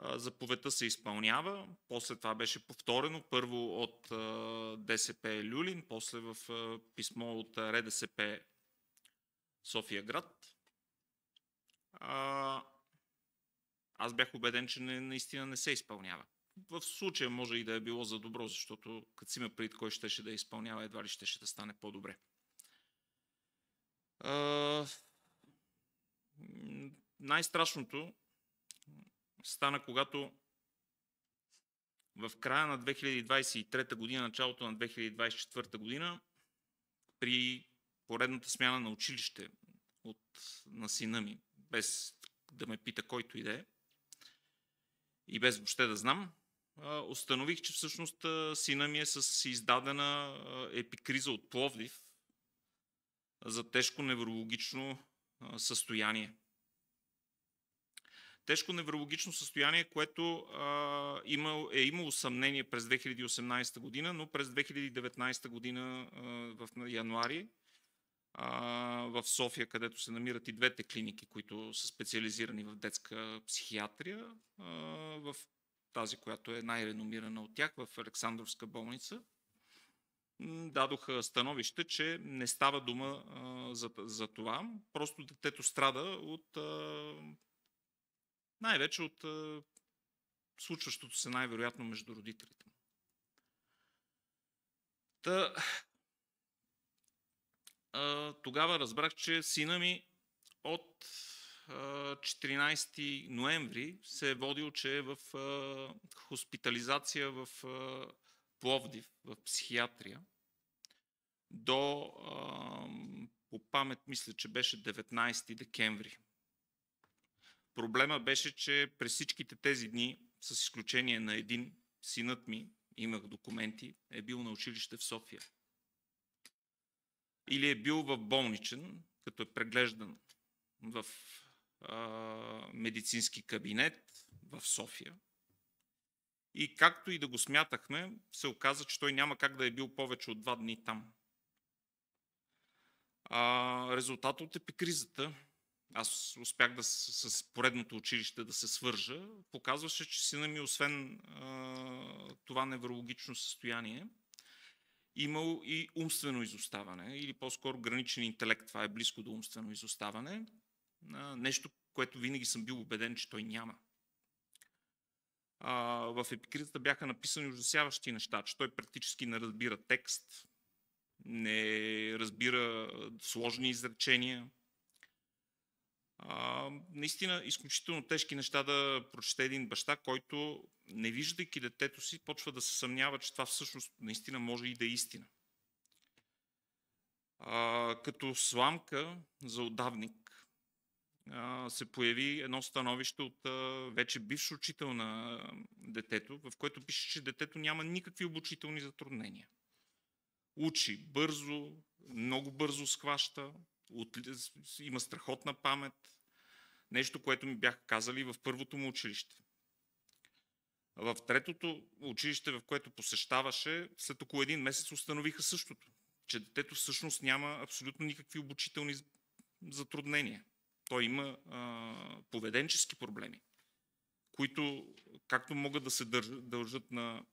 заповедта се изпълнява. После това беше повторено. Първо от ДСП Люлин, после в писмо от РДСП София град. Аз бях убеден, че наистина не се изпълнява. В случая може и да е било за добро, защото като си ме преди кой щеше да изпълнява, едва ли щеше да стане по-добре. Най-страшното стана, когато в края на 2023 година, началото на 2024 година, при поредната смяна на училище на сина ми, без да ме пита който и да е, и без въобще да знам, установих, че всъщност сина ми е с издадена епикриза от Пловдив за тежко неврологично състояние. Тежко неврологично състояние, което е имало съмнение през 2018 година, но през 2019 година в януари в София, където се намират и двете клиники, които са специализирани в детска психиатрия, в тази, която е най-реномирана от тях, в Александровска болница, дадоха становище, че не става дума за това. Просто детето страда от най-вече от случващото се най-вероятно между родителите. Тогава разбрах, че сина ми от 14 ноември се е водил, че е в хоспитализация в Пловдив, в психиатрия. До, по памет, мисля, че беше 19 декември. Проблема беше, че през всичките тези дни, с изключение на един, синът ми, имах документи, е бил на училище в София. Или е бил в болничен, като е преглеждан в медицински кабинет в София. И както и да го смятахме, се оказа, че той няма как да е бил повече от 2 дни там. Резултатът от епикризата, аз успях с поредното училище да се свържа, показваше, че сина ми, освен това неврологично състояние, имал и умствено изоставане, или по-скоро граничен интелект. Това е близко до умствено изоставане. Нещо, което винаги съм бил убеден, че той няма. В епикризата бяха написани ужасяващи неща, че той практически не разбира текст, не разбира сложни изречения. Наистина изключително тежки неща да прочете един баща, който, не виждайки детето си, почва да се съмнява, че това всъщност наистина може и да е истина. Като сламка за удавник се появи едно становище от вече бивш учител на детето, в което пише, че детето няма никакви обучителни затруднения. Учи бързо, много бързо схваща, има страхотна памет. Нещо, което ми бяха казали в първото му училище. В третото училище, в което посещаваше, след около 1 месец установиха същото, че детето всъщност няма абсолютно никакви обучителни затруднения. Той има поведенчески проблеми, които както могат да се дължат на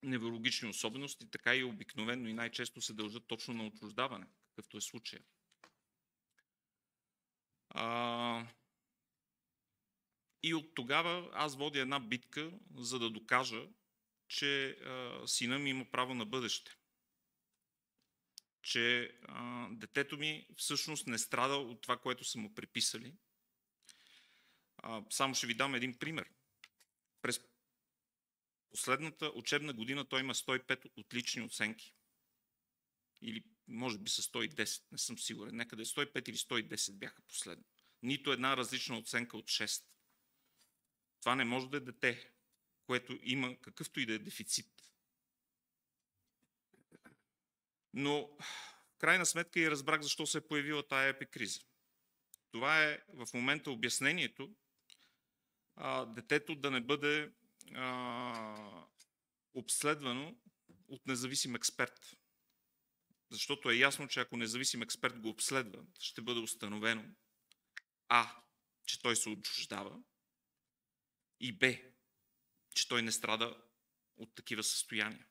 неврологични особености, така и обикновено и най-често се дължат точно на отчуждаване, какъвто е случая. И от тогава аз водя една битка, за да докажа, че сина ми има право на бъдеще. Че детето ми всъщност не страда от това, което са му приписали. Само ще ви дам един пример. През последната учебна година той има 105 отлични оценки. Или може би са 110, не съм сигурен. Някъде 105 или 110 бяха последно. Нито една различна оценка от 6. Това не може да е дете, което има какъвто и да е дефицит. Но в крайна сметка и разбрах защо се е появила тая епикриза. Това е в момента обяснението детето да не бъде обследвано от независим експерт. Защото е ясно, че ако независим експерт го обследва, ще бъде установено че той се отчуждава, и Б, че той не страда от такива състояния.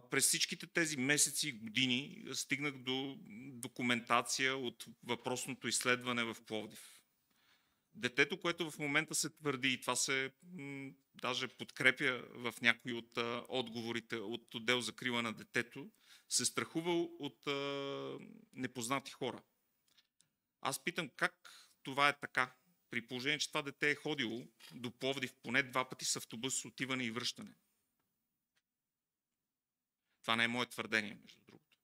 През всичките тези месеци и години стигнах до документация от въпросното изследване в Пловдив. Детето, което в момента се твърди, и това се даже подкрепя в някои от отговорите от отдел закрила на детето, се страхува от непознати хора. Аз питам как това е така, при положение, че това дете е ходило до Пловдив поне 2 пъти с автобус с отиване и връщане. Това не е мое твърдение, между другото.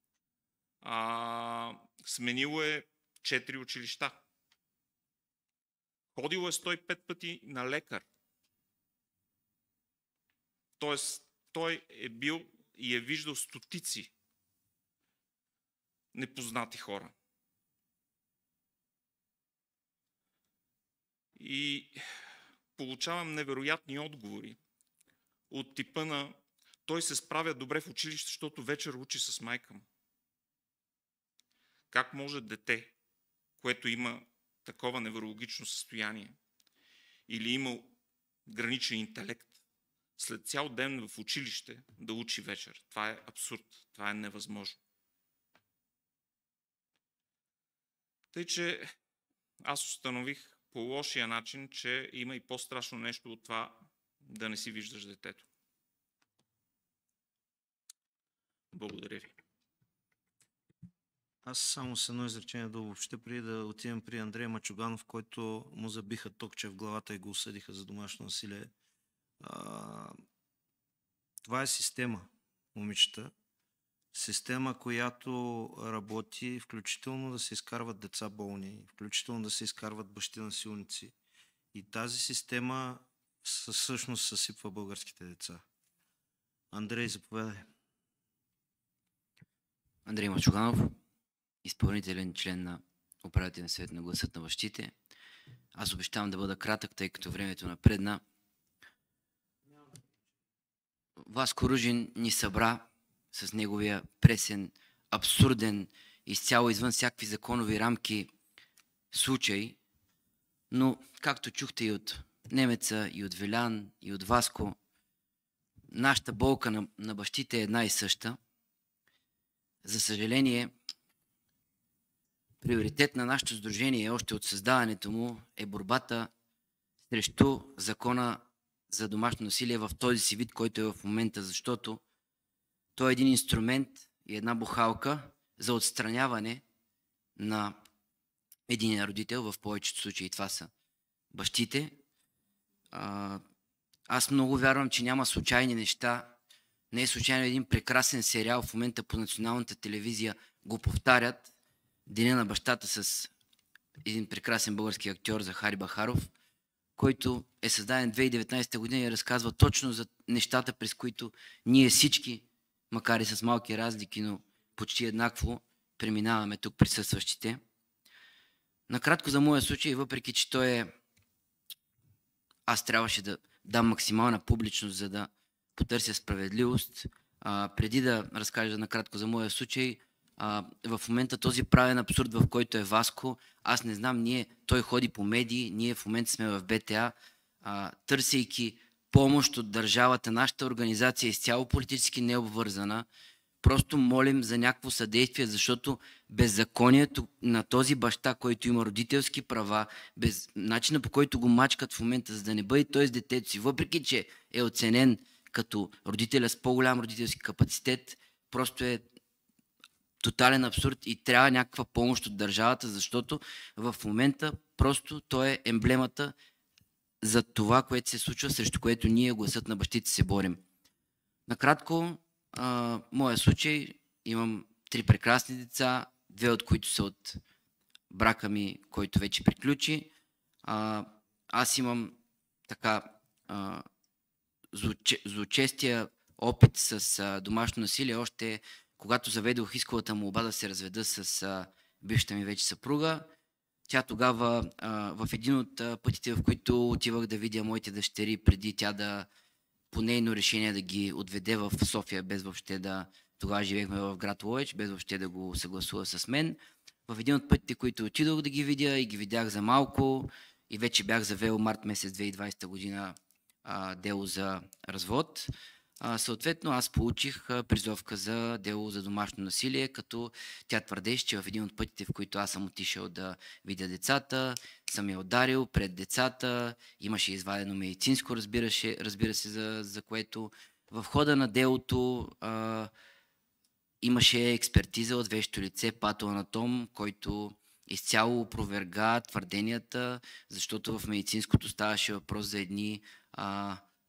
Сменило е 4 училища. Ходило е 105 пъти на лекар. Тоест, той е бил и е виждал стотици непознати хора. И получавам невероятни отговори от типа на той се справя добре в училище, защото вечер учи с майка му. Как може дете, което има такова неврологично състояние или има граничен интелект, след цял ден в училище да учи вечер? Това е абсурд. Това е невъзможно. Тъй, че аз установих по лошия начин, че има и по-страшно нещо от това да не си виждаш детето. Благодаря ви. Аз само с едно изречение да обобщя, преди да отидем при Андрей Мачуганов, който му забиха токче в главата и го осъдиха за домашно насилие. Това е система, момичета. Система, която работи, включително да се изкарват деца болни, включително да се изкарват бащи насилници. И тази система всъщност съсипва българските деца. Андрей, заповядай. Андрей Мачуганов, изпълнителен член на управителен съвет на Гласът на бащите. Аз обещавам да бъда кратък, тъй като времето напредна. Васко Ружин ни събра с неговия пресен, абсурден, изцяло извън всякакви законови рамки случай, но както чухте и от Немеца, и от Велян, и от Васко, нашата болка на бащите е една и съща. За съжаление, приоритет на нашето сдружение още от създаването му е борбата срещу закона за домашно насилие в този си вид, който е в момента, защото той е един инструмент и една бухалка за отстраняване на един родител, в повечето случаи това са бащите. Аз много вярвам, че няма случайни неща. Не е случайно един прекрасен сериал в момента по националната телевизия го повтарят, Деня на бащата, с един прекрасен български актьор Захари Бахаров, който е създаден 2019 година и разказва точно за нещата, през които ние всички, макар и с малки разлики, но почти еднакво, преминаваме тук присъстващите. Накратко за моя случай, въпреки че той е... Аз трябваше да дам максимална публичност, за да потърся справедливост. Преди да разкажа накратко за моя случай, в момента този правен абсурд, в който е Васко, аз не знам, той ходи по медии, ние в момента сме в БТА, търсейки помощ от държавата. Нашата организация е изцяло политически необвързана. просто молим за някакво съдействие, защото беззаконието на този баща, който има родителски права, без начина по който го мачкат в момента, за да не бъде той с детето си, въпреки че е оценен като родителя с по-голям родителски капацитет, просто е тотален абсурд и трябва някаква помощ от държавата, защото в момента просто той е емблемата за това, което се случва, срещу което ние, гласът на бащите, се борим. Накратко, моя случай, имам 3 прекрасни деца, 2 от които са от брака ми, който вече приключи. Аз имам така злочестия опит с домашно насилие, още когато заведох исковата молба да се разведа с бившата ми вече съпруга. Тя тогава, в един от пътите, в които отивах да видя моите дъщери, преди тя да по нейно решение да ги отведе в София, без въобще да... Тогава живеехме в град Ловеч, без въобще да го съгласува с мен. В един от пътите, които отидох да ги видя и ги видях за малко и вече бях завел март месец 2020 година дело за развод. Съответно, аз получих призовка за дело за домашно насилие, като тя твърдеше, че в един от пътите, в които аз съм отишъл да видя децата, съм я ударил пред децата, имаше извадено медицинско, разбира се, за което в хода на делото имаше експертиза от вещо лице, патоанатом, който изцяло опроверга твърденията, защото в медицинското ставаше въпрос за едни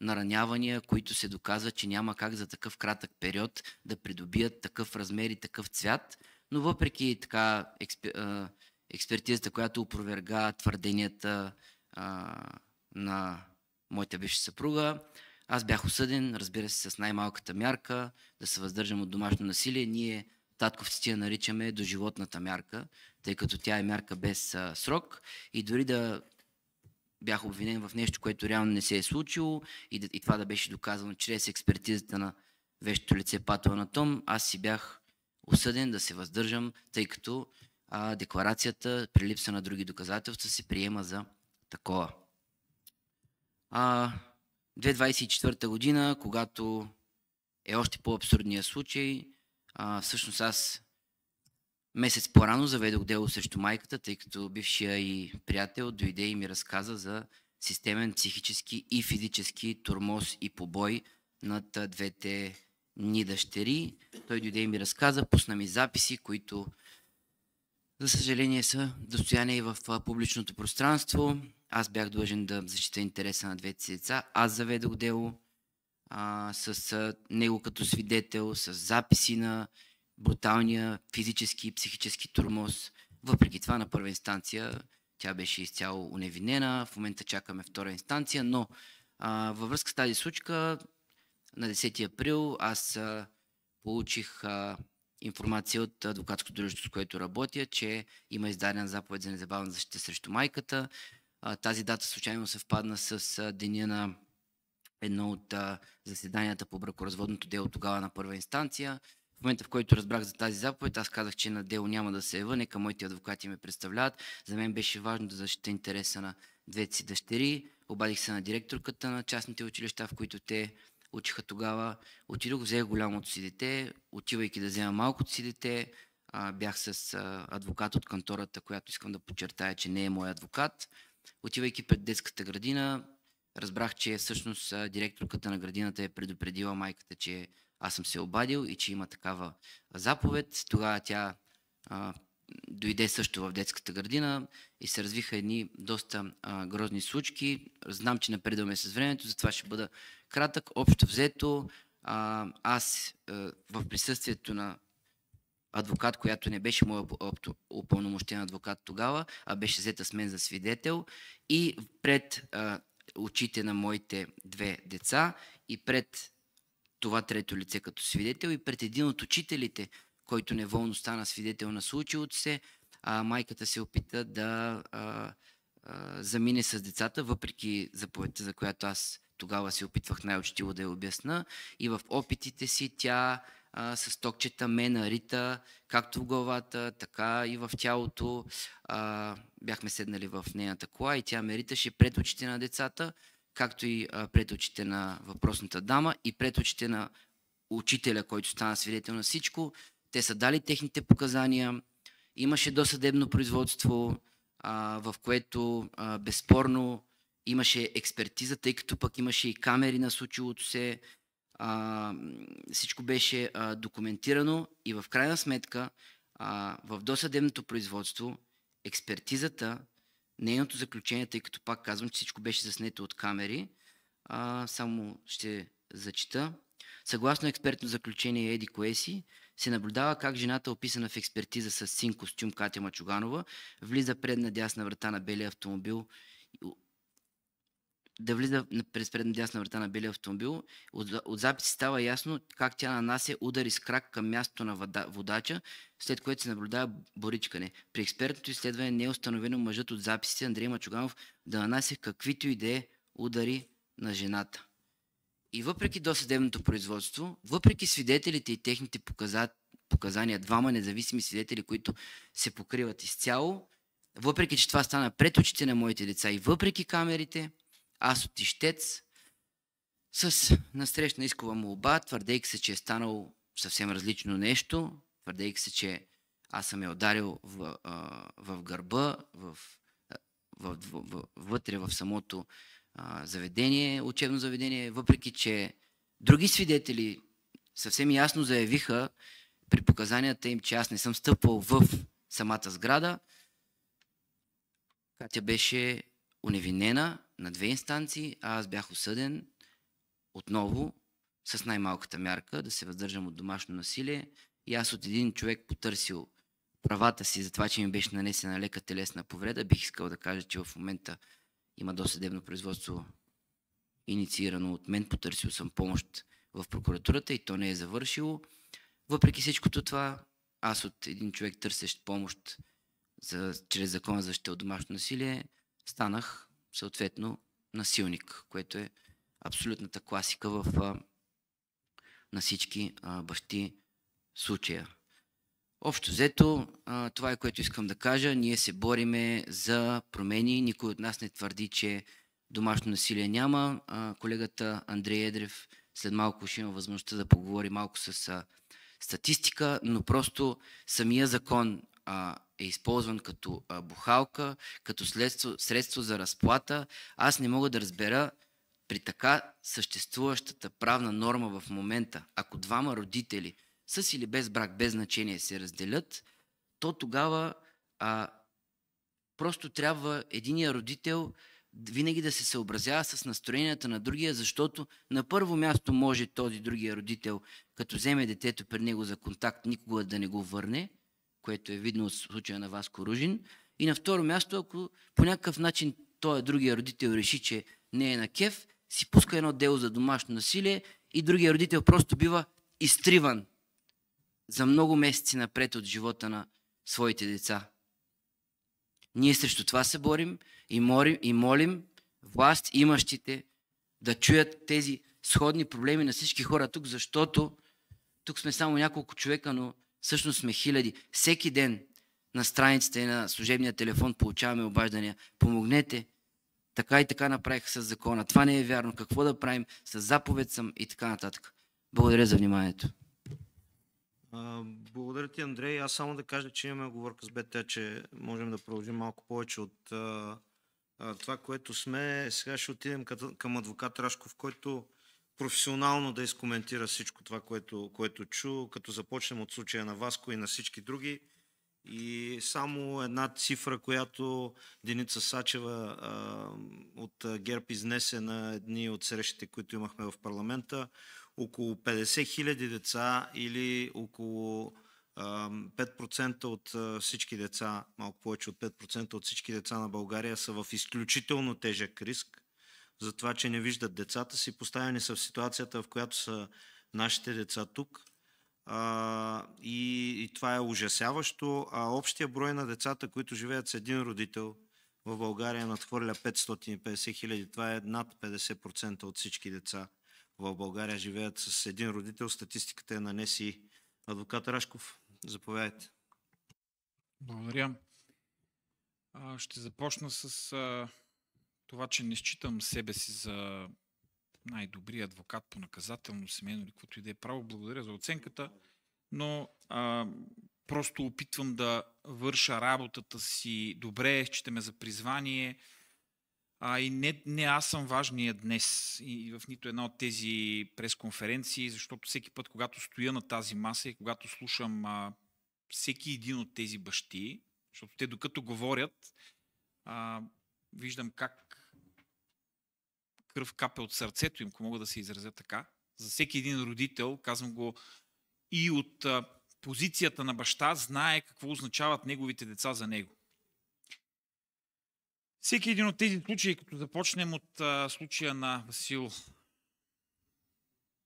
наранявания, които се доказва, че няма как за такъв кратък период да придобият такъв размер и такъв цвят, но въпреки така експертизата, която опроверга твърденията на моята бивша съпруга, аз бях осъден, разбира се, с най-малката мярка, да се въздържам от домашно насилие. Ние, татковците, я наричаме доживотната мярка, тъй като тя е мярка без срок и дори да бях обвинен в нещо, което реално не се е случило и това да беше доказано чрез експертизата на вещото лице патоанатом, аз си бях осъден да се въздържам, тъй като декларацията при липса на други доказателства се приема за такова. 2024 година, когато е още по-абсурдният случай, всъщност аз месец по-рано заведох дело срещу майката, тъй като бившия и приятел дойде и ми разказа за системен психически и физически тормоз и побой над двете ни дъщери. Той дойде и ми разказа, пусна ми записи, които за съжаление са достояние и в публичното пространство. Аз бях длъжен да защита интереса на двете си деца. Аз заведох дело с него като свидетел, с записи на бруталния физически и психически тормоз. Въпреки това на първа инстанция тя беше изцяло уневинена. В момента чакаме втора инстанция, но във връзка с тази случка на 10 април аз получих информация от адвокатското дружество, с което работя, че има издадена заповед за незабавна защита срещу майката. Тази дата случайно съвпадна с деня на едно от заседанията по бракоразводното дело тогава на първа инстанция. В момента, в който разбрах за тази заповед, аз казах, че на дело няма да се ява, нека моите адвокати ме представляват. За мен беше важно да защитя интереса на двете си дъщери. Обадих се на директорката на частните училища, в които те учиха тогава. Отидох, взех голямото си дете, отивайки да взема малкото си дете. Бях с адвокат от кантората, която искам да подчертая, че не е мой адвокат. Отивайки пред детската градина, разбрах, че всъщност директорката на градината е предупредила майката, че аз съм се обадил и че има такава заповед. Тогава тя дойде също в детската градина и се развиха едни доста грозни случки. Знам, че напредваме с времето, затова ще бъда кратък. Общо взето, аз в присъствието на адвокат, която не беше моя упълномощен адвокат тогава, а беше взета с мен за свидетел и пред очите на моите две деца и пред това трето лице като свидетел и пред един от учителите, който неволно стана свидетел на случилото се, майката се опита да замине с децата, въпреки заповедта, за която аз тогава се опитвах най-учтиво да я обясна. И в опитите си тя с токчета ме нарита, както в главата, така и в тялото. Бяхме седнали в нейната кола и тя ме риташе пред очите на децата, както и пред очите на въпросната дама и пред очите на учителя, който стана свидетел на всичко. Те са дали техните показания. Имаше досъдебно производство, в което безспорно имаше експертиза, тъй като пък имаше и камери на случилото се. Всичко беше документирано и в крайна сметка в досъдебното производство експертизата, нейното заключение, тъй като пак казвам, че всичко беше заснето от камери, само ще зачита. Съгласно експертно заключение Еди Коеси, се наблюдава как жената, описана в експертиза с син костюм Катя Мачуганова, влиза предна дясна врата на белия автомобил. Да влиза през предна дясна врата на белия автомобил. От записи става ясно как тя нанася удари с крак към мястото на водача, след което се наблюдава боричкане. При експертното изследване не е установено мъжът от записите Андрей Мачуганов да нанася каквито и да е удари на жената. И въпреки досъдебното производство, въпреки свидетелите и техните показания, двама независими свидетели, които се покриват изцяло, въпреки че това стана пред очите на моите деца и въпреки камерите, аз от ищец с насрещна искова молба, твърдейки се, че е станало съвсем различно нещо, твърдейки се, че аз съм я ударил в гърба, вътре в самото заведение, учебно заведение, въпреки че други свидетели съвсем ясно заявиха при показанията им, че аз не съм стъпвал в самата сграда. Катя беше уневинена на 2 инстанции, а аз бях осъден отново с най-малката мярка да се въздържам от домашно насилие и аз от един човек потърсил правата си за това, че ми беше нанесена лека телесна повреда. Бих искал да кажа, че в момента има досъдебно производство, инициирано от мен. Потърсил съм помощ в прокуратурата и то не е завършило. Въпреки всичкото това, аз от един човек търсещ помощ чрез закона за защита от домашно насилие, станах съответно насилник, което е абсолютната класика на всички бащи случая. Общо взето, това е което искам да кажа. Ние се бориме за промени. Никой от нас не твърди, че домашно насилие няма. Колегата Андрей Едрев след малко ще има възможността да поговори малко с статистика, но просто самия закон е използван като бухалка, като средство за разплата. Аз не мога да разбера при така съществуващата правна норма в момента, ако двама родители с или без брак, без значение се разделят, то тогава просто трябва единия родител винаги да се съобразява с настроенията на другия, защото на първо място може този другия родител, като вземе детето при него за контакт, никога да не го върне, което е видно от случая на Васко Ружин. И на второ място, ако по някакъв начин този другия родител реши, че не е на кеф, си пуска едно дело за домашно насилие и другия родител просто бива изтриван за много месеци напред от живота на своите деца. Ние срещу това се борим и молим власт имащите да чуят тези сходни проблеми на всички хора тук, защото тук сме само няколко човека, но всъщност сме хиляди. Всеки ден на страницата и на служебния телефон получаваме обаждания. Помогнете. Така и така направиха с закона. Това не е вярно. Какво да правим? С заповед съм и така нататък. Благодаря за вниманието. Благодаря ти, Андрей. Аз само да кажа, че имаме оговорка с БТ, че можем да продължим малко повече от това, което сме. Сега ще отидем към адвокат Рашков, който професионално да изкоментира всичко това, което чу, като започнем от случая на Васко и на всички други. И само една цифра, която Деница Сачева от ГЕРБ изнесе на едни от срещите, които имахме в парламента. Около 50 000 деца или около 5% от всички деца, малко повече от 5% от всички деца на България са в изключително тежък риск за това, че не виждат децата си. Поставени са в ситуацията, в която са нашите деца тук. И това е ужасяващо. Общия брой на децата, които живеят с един родител в България, надхвърля 550 000. Това е над 50% от всички деца в България живеят с един родител. Статистиката е на НСИ. Адвокат Рашков, заповядайте. Благодаря. Ще започна с това, че не считам себе си за най-добрият адвокат по наказателно семейно или каквото и да е право. Благодаря за оценката, но просто опитвам да върша работата си добре, считаме за призвание. И не аз съм важният днес и в нито една от тези пресконференции, защото всеки път, когато стоя на тази маса и когато слушам всеки един от тези бащи, защото те докато говорят, виждам как кръв капе от сърцето им, ако мога да се изразя така. За всеки един родител, казвам го и от позицията на баща, знае какво означават неговите деца за него. Всеки един от тези случаи, като започнем от случая на Васил,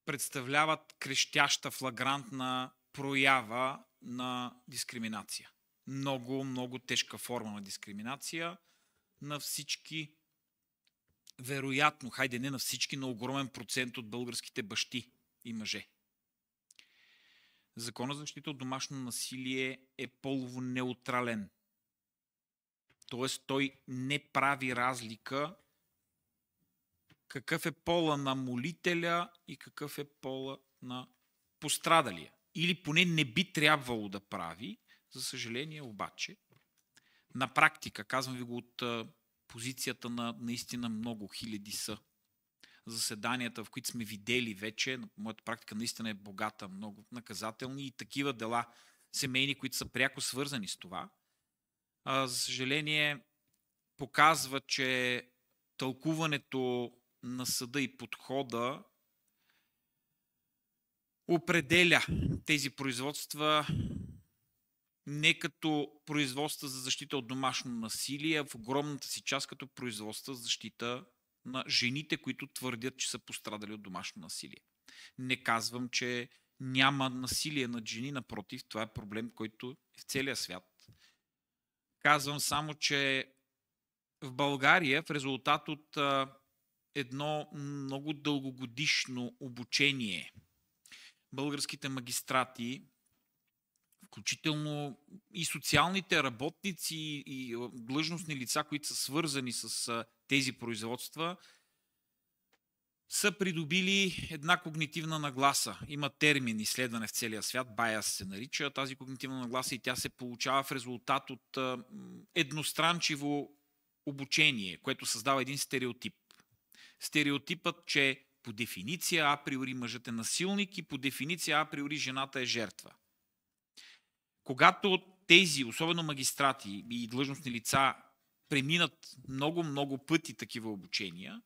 представляват крещяща, флагрантна проява на дискриминация. Много, много тежка форма на дискриминация на всички, вероятно, хайде не на всички, но огромен процент от българските бащи и мъже. Законът за защита от домашно насилие е полово неутрален. Тоест той не прави разлика какъв е пола на молителя и какъв е пола на пострадалия. Или поне не би трябвало да прави, за съжаление обаче. На практика, казвам ви го от позицията на наистина много хиляди са заседанията, в които сме видели вече, моята практика наистина е богата, много наказателни и такива дела семейни, които са пряко свързани с това. За съжаление, показва, че тълкуването на съда и подхода определя тези производства не като производства за защита от домашно насилие, а в огромната си част като производства за защита на жените, които твърдят, че са пострадали от домашно насилие. Не казвам, че няма насилие над жени, напротив, това е проблем, който е в целия свят. Казвам само, че в България в резултат от едно много дългогодишно обучение българските магистрати, включително и социалните работници и длъжностни лица, които са свързани с тези производства, са придобили една когнитивна нагласа. Има термин изследване в целия свят, bias се нарича тази когнитивна нагласа и тя се получава в резултат от едностранчиво обучение, което създава един стереотип. Стереотипът, че по дефиниция априори мъжът е насилник и по дефиниция априори жената е жертва. Когато тези, особено магистрати и длъжностни лица, преминат много пъти такива обучения,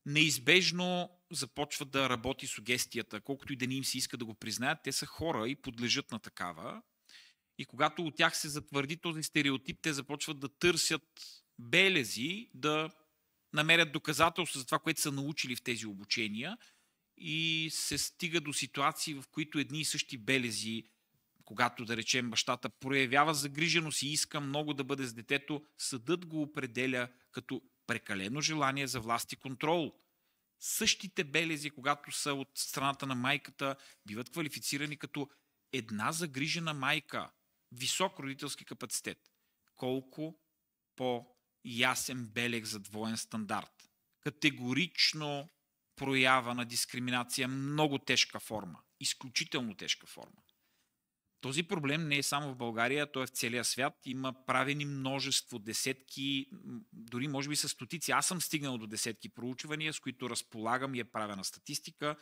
неизбежно започват да работи сугестията, колкото и да не им се иска да го признаят, те са хора и подлежат на такава. И когато от тях се затвърди този стереотип, те започват да търсят белези, да намерят доказателства за това, което са научили в тези обучения и се стига до ситуации, в които едни и същи белези, когато, да речем, бащата проявява загриженост и иска много да бъде с детето, съдът го определя като прекалено желание за власт и контрол. Същите белези, когато са от страната на майката, биват квалифицирани като една загрижена майка, висок родителски капацитет. Колко по-ясен белег за двоен стандарт. Категорично проява на дискриминация, много тежка форма, изключително тежка форма. Този проблем не е само в България, той е в целия свят. Има правени множество, десетки, дори може би са стотици. Аз съм стигнал до десетки проучвания, с които разполагам и е правена статистика,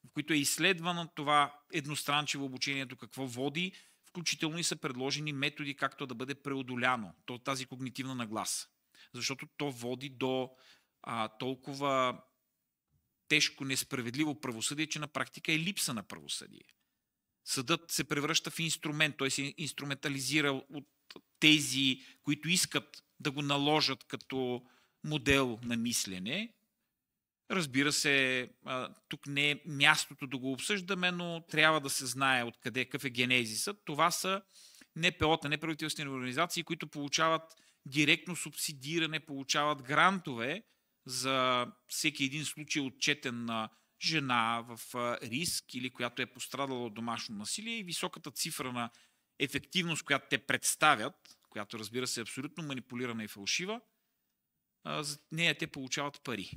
в които е изследвано това едностранчиво обучение до какво води, включително и са предложени методи както да бъде преодоляно тази когнитивна нагласа. Защото то води до толкова тежко несправедливо правосъдие, че на практика е липса на правосъдие. Съдът се превръща в инструмент, той се инструментализира от тези, които искат да го наложат като модел на мислене. Разбира се, тук не е мястото да го обсъждаме, но трябва да се знае откъде, какъв е генезисът. Това са НПО-та, неправителствени организации, които получават директно субсидиране, получават грантове за всеки един случай отчетен на жена в риск или която е пострадала от домашно насилие и високата цифра на ефективност, която те представят, която разбира се е абсолютно манипулирана и фалшива, за нея те получават пари.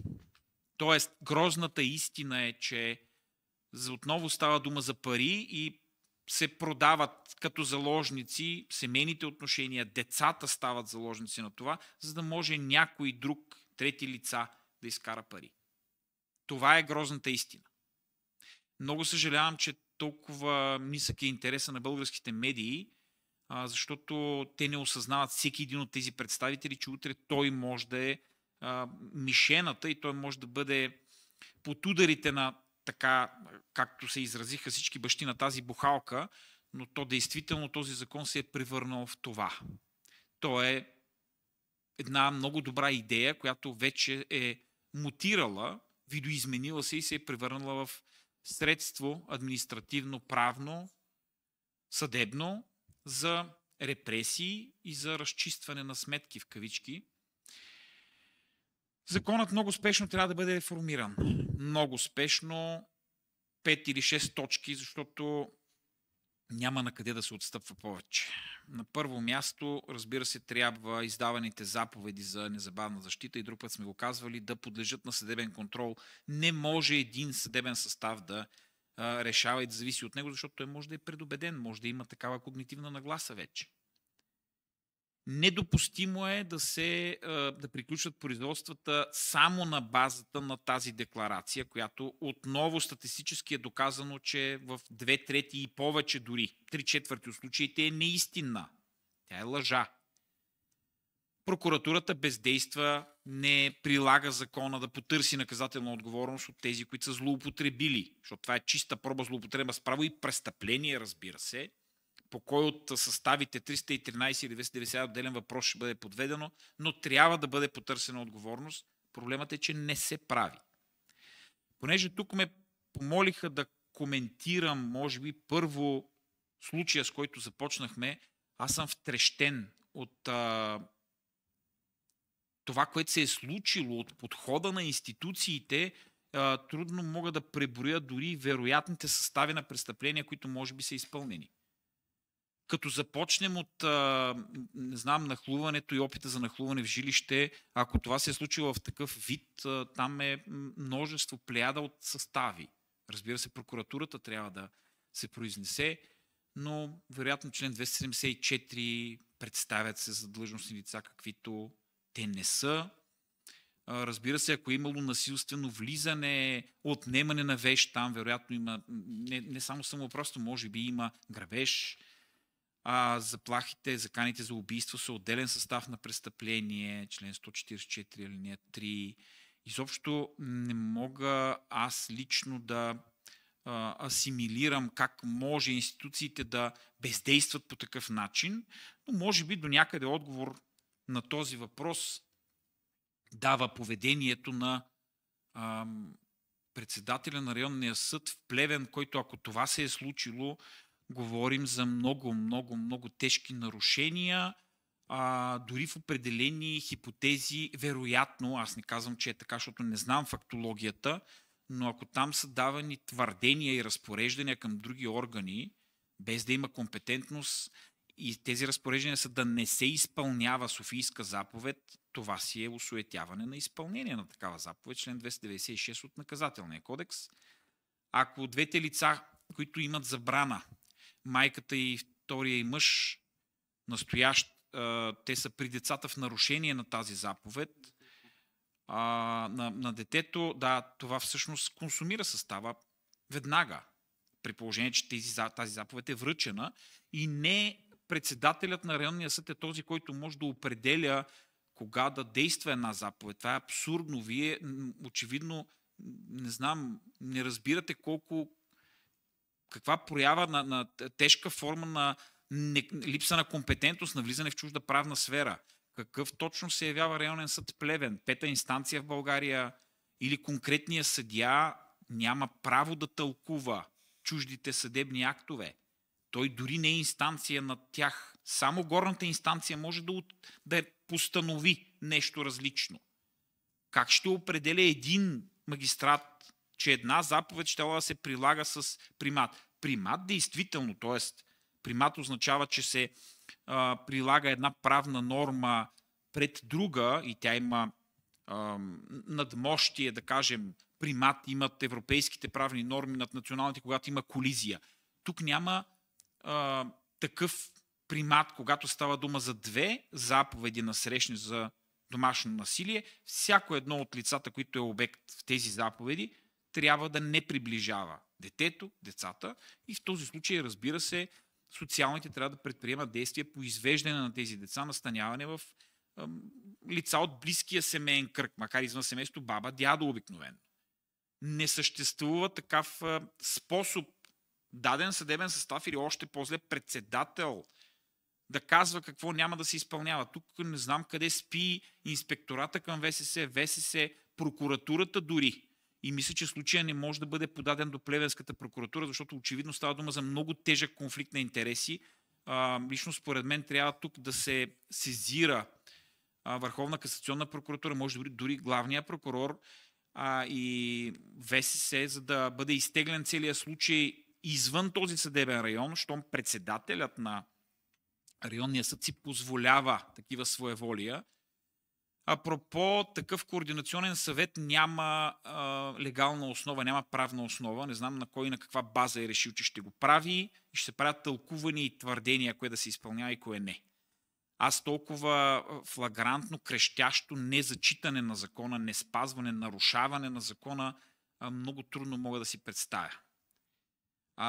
Тоест, грозната истина е, че отново става дума за пари и се продават като заложници семейните отношения, децата стават заложници на това, за да може някой друг, трети лица да изкара пари. Това е грозната истина. Много съжалявам, че толкова нисък е интереса на българските медии, защото те не осъзнават всеки един от тези представители, че утре той може да е мишената и той може да бъде под ударите на така, както се изразиха всички бащи на тази бухалка, но то действително този закон се е превърнал в това. То е една много добра идея, която вече е мутирала, видоизменила се и се е превърнала в средство административно, правно, съдебно за репресии и за разчистване на сметки в кавички. Законът много спешно трябва да бъде реформиран. Много спешно, 5 или 6 точки, защото няма на къде да се отстъпва повече. На първо място, разбира се, трябва издаваните заповеди за незабавна защита, и друг път сме го казвали, да подлежат на съдебен контрол. Не може един съдебен състав да решава и да зависи от него, защото той може да е предубеден, може да има такава когнитивна нагласа вече. Недопустимо е да приключват производствата само на базата на тази декларация, която отново статистически е доказано, че в 2/3 и повече дори, 3/4 от случаите е неистинна. Тя е лъжа. Прокуратурата бездейства, не прилага закона да потърси наказателна отговорност от тези, които са злоупотребили, защото това е чиста проба злоупотреба с право и престъпление, разбира се. По кой от съставите 313 или 290 отделен въпрос ще бъде подведено, но трябва да бъде потърсена отговорност. Проблемът е, че не се прави. Понеже тук ме помолиха да коментирам, може би, първо случая, с който започнахме, аз съм втрещен от това, което се е случило, от подхода на институциите. Трудно мога да преброя дори вероятните състави на престъпления, които може би са изпълнени. Като започнем от, не знам, нахлуването и опита за нахлуване в жилище, ако това се е случило в такъв вид, там е множество плеяда от състави. Разбира се, прокуратурата трябва да се произнесе, но вероятно член 274 представят се за длъжностни лица, каквито те не са. Разбира се, ако е имало насилствено влизане, отнемане на вещ, там вероятно има не само самоуправство, може би има грабеж. Заплахите, заканите за убийство са отделен състав на престъпление, член 144 алинея 3. Изобщо не мога аз лично да асимилирам как може институциите да бездействат по такъв начин, но може би до някъде отговор на този въпрос дава поведението на председателя на районния съд в Плевен, който, ако това се е случило, говорим за много тежки нарушения, дори в определени хипотези, вероятно, аз не казвам, че е така, защото не знам фактологията, но ако там са давани твърдения и разпореждания към други органи, без да има компетентност и тези разпореждания са да не се изпълнява Софийска заповед, това си е осуетяване на изпълнение на такава заповед, член 296 от Наказателния кодекс. Ако двете лица, които имат забрана, майката и втория и мъж, настоящ, те са при децата в нарушение на тази заповед, на детето, да, това всъщност консумира състава веднага, при положение, че тази заповед е връчена и не председателят на районния съд е този, който може да определя кога да действа една заповед. Това е абсурдно. Вие очевидно, не знам, не разбирате каква проява на тежка форма на липса на компетентност на влизане в чужда правна сфера. Какъв точно се явява районен съд Плевен? 5-та инстанция в България или конкретния съдия няма право да тълкува чуждите съдебни актове. Той дори не е инстанция над тях. Само горната инстанция може да постанови нещо различно. Как ще определя един магистрат, че една заповед ще да се прилага с примат? Примат действително, т.е. примат означава, че се прилага една правна норма пред друга и тя има надмощие, да кажем, примат имат европейските правни норми над националните, когато има колизия. Тук няма такъв примат, когато става дума за две заповеди насрещни за домашно насилие. Всяко едно от лицата, които е обект в тези заповеди, трябва да не приближава детето, децата и в този случай, разбира се, социалните трябва да предприемат действия по извеждане на тези деца, настаняване в лица от близкия семейен кръг, макар извън семейство, баба, дядо обикновено. Не съществува такъв способ даден съдебен състав или още по-зле председател да казва какво няма да се изпълнява. Тук не знам къде спи инспектората към ВСС, прокуратурата дори. И мисля, че случая не може да бъде подаден до Плевенската прокуратура, защото очевидно става дума за много тежък конфликт на интереси. Лично според мен трябва тук да се сезира Върховна касационна прокуратура, може дори главния прокурор и ВСС, за да бъде изтеглен целият случай извън този съдебен район, щом председателят на районния съд си позволява такива своеволия. Апропо, такъв координационен съвет няма легална основа, няма правна основа. Не знам на кой и на каква база е решил, че ще го прави и ще се правят тълкувани и твърдения, кое да се изпълнява и кое не. Аз толкова флагрантно, крещящо незачитане на закона, неспазване, нарушаване на закона много трудно мога да си представя.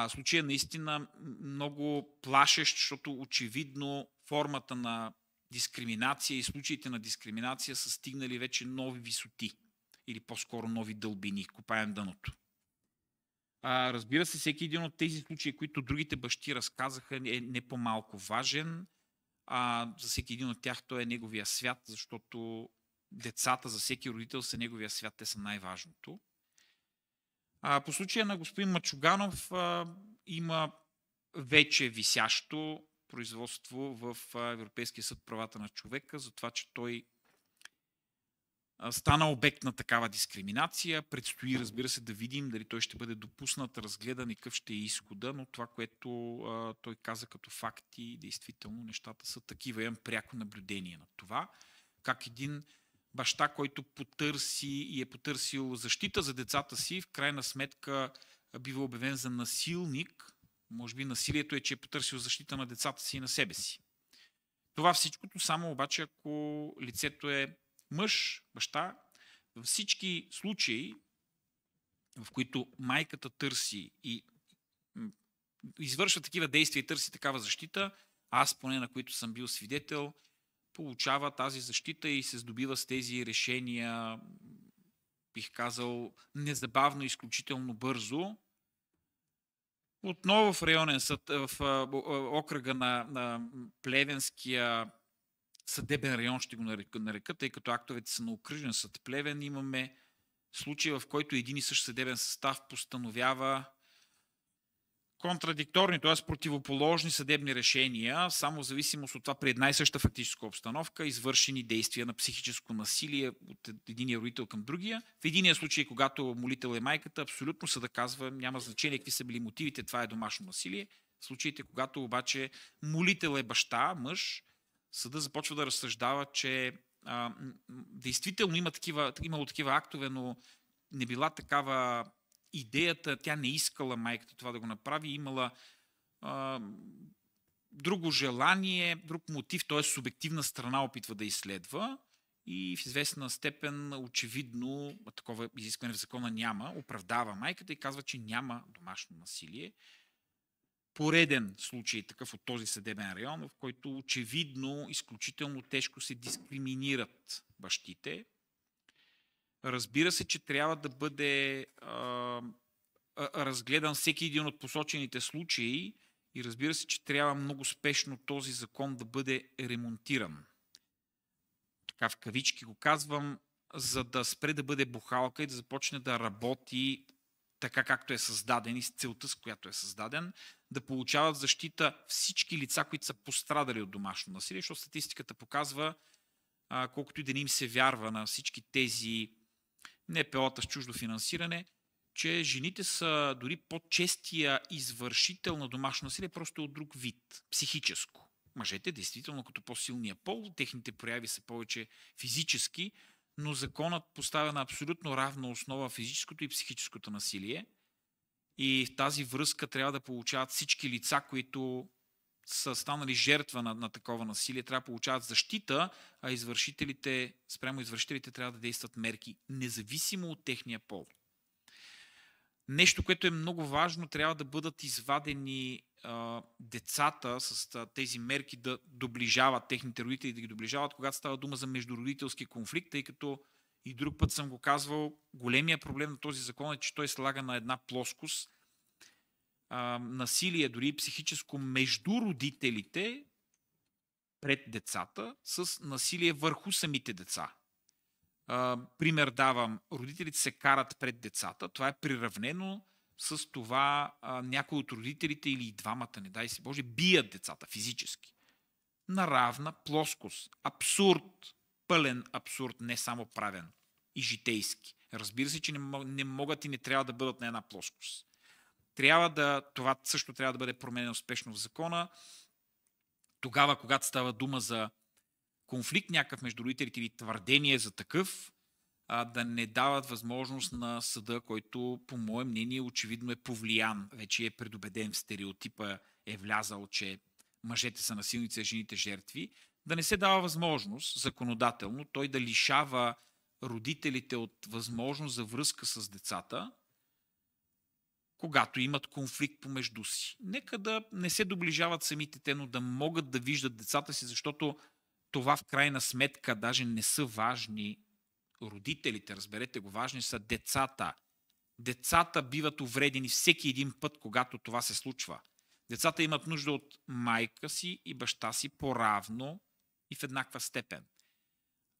Случай е наистина много плашещ, защото очевидно формата на дискриминация и случаите на дискриминация са стигнали вече нови висоти или по-скоро нови дълбини, копаем дъното. Разбира се, всеки един от тези случаи, които другите бащи разказаха, е не по-малко важен. За всеки един от тях той е неговия свят, защото децата за всеки родител са неговия свят, те са най-важното. По случая на господин Мачуганов има вече висящо производство в Европейския съд правата на човека за това, че той стана обект на такава дискриминация. Предстои, разбира се, да видим дали той ще бъде допуснат, разгледан и какъв ще е изхода, но това, което той каза като факти, действително нещата са такива. Имам пряко наблюдение на това. Как един баща, който потърси и е потърсил защита за децата си, в крайна сметка бива обявен за насилник. Може би насилието е, че е потърсил защита на децата си и на себе си. Това всичкото само обаче, ако лицето е мъж, баща, във всички случаи, в които майката търси и извършва такива действия и търси такава защита, аз поне на които съм бил свидетел, получава тази защита и се здобива с тези решения, бих казал, незабавно, изключително бързо. Отново в районен съд, в окръга на Плевенския съдебен район, ще го нарека, тъй като актовете са на окръжен съд Плевен, имаме случай, в който един и същ съдебен състав постановява контрадикторни, т.е. противоположни съдебни решения, само в зависимост от това при една и съща фактическа обстановка, извършени действия на психическо насилие от единия родител към другия. В единия случай, когато молител е майката, абсолютно съда казва, няма значение какви са били мотивите, това е домашно насилие. В случаите, когато обаче молител е баща, мъж, съда започва да разсъждава, че действително имало такива актове, но не била такава идеята, тя не искала майката това да го направи, имала друго желание, друг мотив, т.е. субективна страна опитва да изследва и в известна степен очевидно, такова изискване в закона няма, оправдава майката и казва, че няма домашно насилие. Пореден случай такъв от този съдебен район, в който очевидно изключително тежко се дискриминират бащите. Разбира се, че трябва да бъде разгледан всеки един от посочените случаи и разбира се, че трябва много спешно този закон да бъде ремонтиран. Така в кавички го казвам, за да спре да бъде бухалка и да започне да работи така както е създаден и с целта, с която е създаден, да получават защита всички лица, които са пострадали от домашно насилие, защото статистиката показва, колкото и да не им се вярва на всички тези НПО-та с чуждо финансиране, че жените са дори по-честия извършител на домашно насилие, просто от друг вид, психическо. Мъжете, действително, като по-силния пол, техните прояви са повече физически, но законът поставя на абсолютно равна основа физическото и психическото насилие. И в тази връзка трябва да получават всички лица, които са станали жертва на такова насилие, трябва да получават защита, а спрямо извършителите трябва да действат мерки, независимо от техния пол. Нещо, което е много важно, трябва да бъдат извадени децата с тези мерки да доближават техните родители, да ги доближават, когато става дума за междуродителски конфликт, тъй като и друг път съм го казвал, големия проблем на този закон е, че той слага на една плоскост насилие, дори и психическо, между родителите пред децата с насилие върху самите деца. Пример давам, родителите се карат пред децата, това е приравнено с това някой от родителите или и двамата, не дай си Боже, бият децата физически. На равна плоскост. Абсурд. Пълен абсурд, не само правен и житейски. Разбира се, че не могат и не трябва да бъдат на една плоскост. Това също трябва да бъде променено успешно в закона. Тогава, когато става дума за конфликт някакъв между родителите или твърдение за такъв, да не дават възможност на съда, който, по мое мнение, очевидно е повлиян, вече е предубеден в стереотипа, е влязал, че мъжете са насилници, а жените жертви, да не се дава възможност законодателно той да лишава родителите от възможност за връзка с децата, когато имат конфликт помежду си. Нека да не се доближават самите те, но да могат да виждат децата си, защото това в крайна сметка даже не са важни родителите, разберете го, важни са децата. Децата биват увредени всеки един път, когато това се случва. Децата имат нужда от майка си и баща си по-равно и в еднаква степен.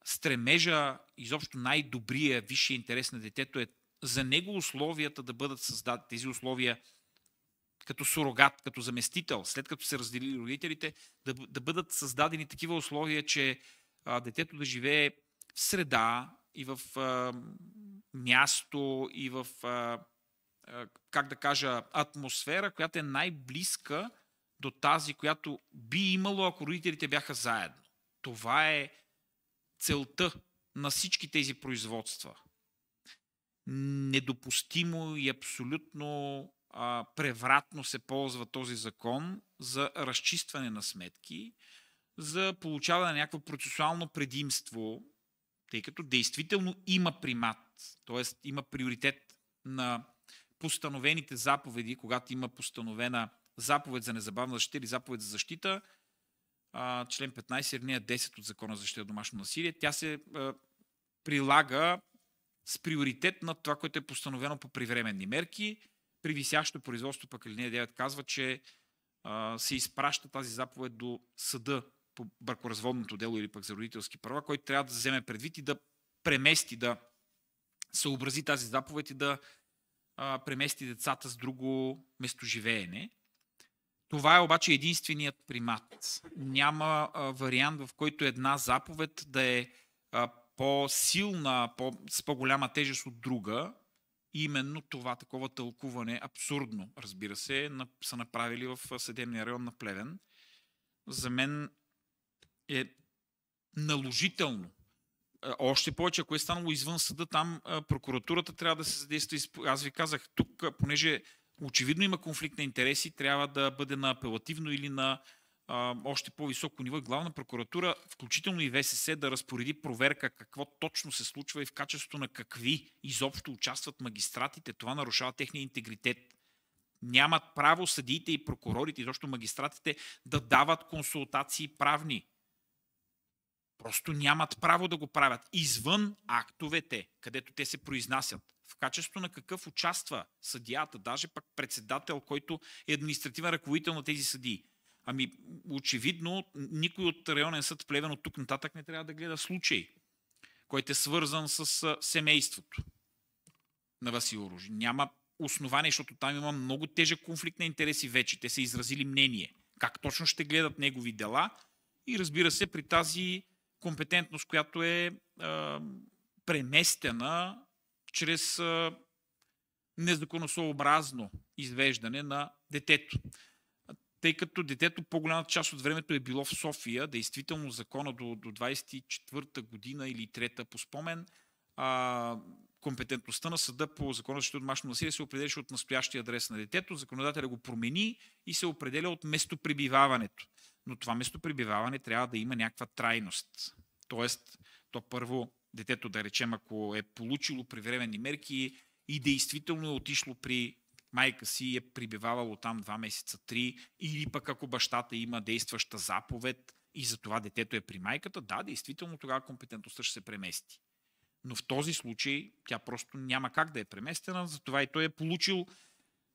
Стремежа, изобщо най-добрия, висшия интерес на детето е за него условията да бъдат създадени, тези условия като сурогат, като заместител, след като се разделили родителите, да бъдат създадени такива условия, че детето да живее в среда и в място и в, как да кажа, атмосфера, която е най-близка до тази, която би имало, ако родителите бяха заедно. Това е целта на всички тези производства. Недопустимо и абсолютно превратно се ползва този закон за разчистване на сметки, за получаване на някакво процесуално предимство, тъй като действително има примат, т.е. има приоритет на постановените заповеди, когато има постановена заповед за незабавна защита или заповед за защита, член 15, алинея 10 от Закона за защита от домашно насилие, тя се прилага с приоритет на това, което е постановено по привременни мерки. При висящо производство пък алинея 9 казва, че се изпраща тази заповед до съда по бракоразводното дело или пък за родителски права, който трябва да вземе предвид и да премести, да съобрази тази заповед и да премести децата с друго местоживеене. Това е обаче единственият примат. Няма вариант, в който една заповед да е по-силна, с по-голяма тежест от друга. И именно това такова тълкуване, абсурдно, разбира се, са направили в съдебния район на Плевен. За мен е наложително. Още повече, ако е станало извън съда, там прокуратурата трябва да се задейства. Аз ви казах, тук, понеже очевидно има конфликт на интереси, трябва да бъде на апелативно или на още по-високо ниво и главна прокуратура, включително и ВСС, да разпореди проверка какво точно се случва и в качеството на какви изобщо участват магистратите. Това нарушава техния интегритет. Нямат право съдиите и прокурорите, изобщо магистратите, да дават консултации правни. Просто нямат право да го правят извън актовете, където те се произнасят. В качеството на какъв участва съдията, даже пък председател, който е административен ръководител на тези съдии. Ами, очевидно, никой от районен съд в Плевен от тук нататък не трябва да гледа случай, който е свързан с семейството на Васил Ружи. Няма основание, защото там има много тежък конфликт на интереси вече. Те са изразили мнение. Как точно ще гледат негови дела и разбира се, при тази компетентност, която е преместена чрез незаконосъобразно извеждане на детето. тъй като детето по-голямата част от времето е било в София, действително закона до 24-та година или 3-та по спомен, компетентността на съда по закона за защита от домашно насилие се определяше от настоящия адрес на детето, законодателя го промени и се определя от местопребиваването. Но това местопребиваване трябва да има някаква трайност. Тоест, то първо детето, да речем, ако е получило привременни мерки и действително е отишло при майка си и е прибивавало там 2 месеца, 3, или пък ако бащата има действаща заповед и за това детето е при майката, да, действително тогава компетентността ще се премести. Но в този случай тя просто няма как да е преместена, затова и той е получил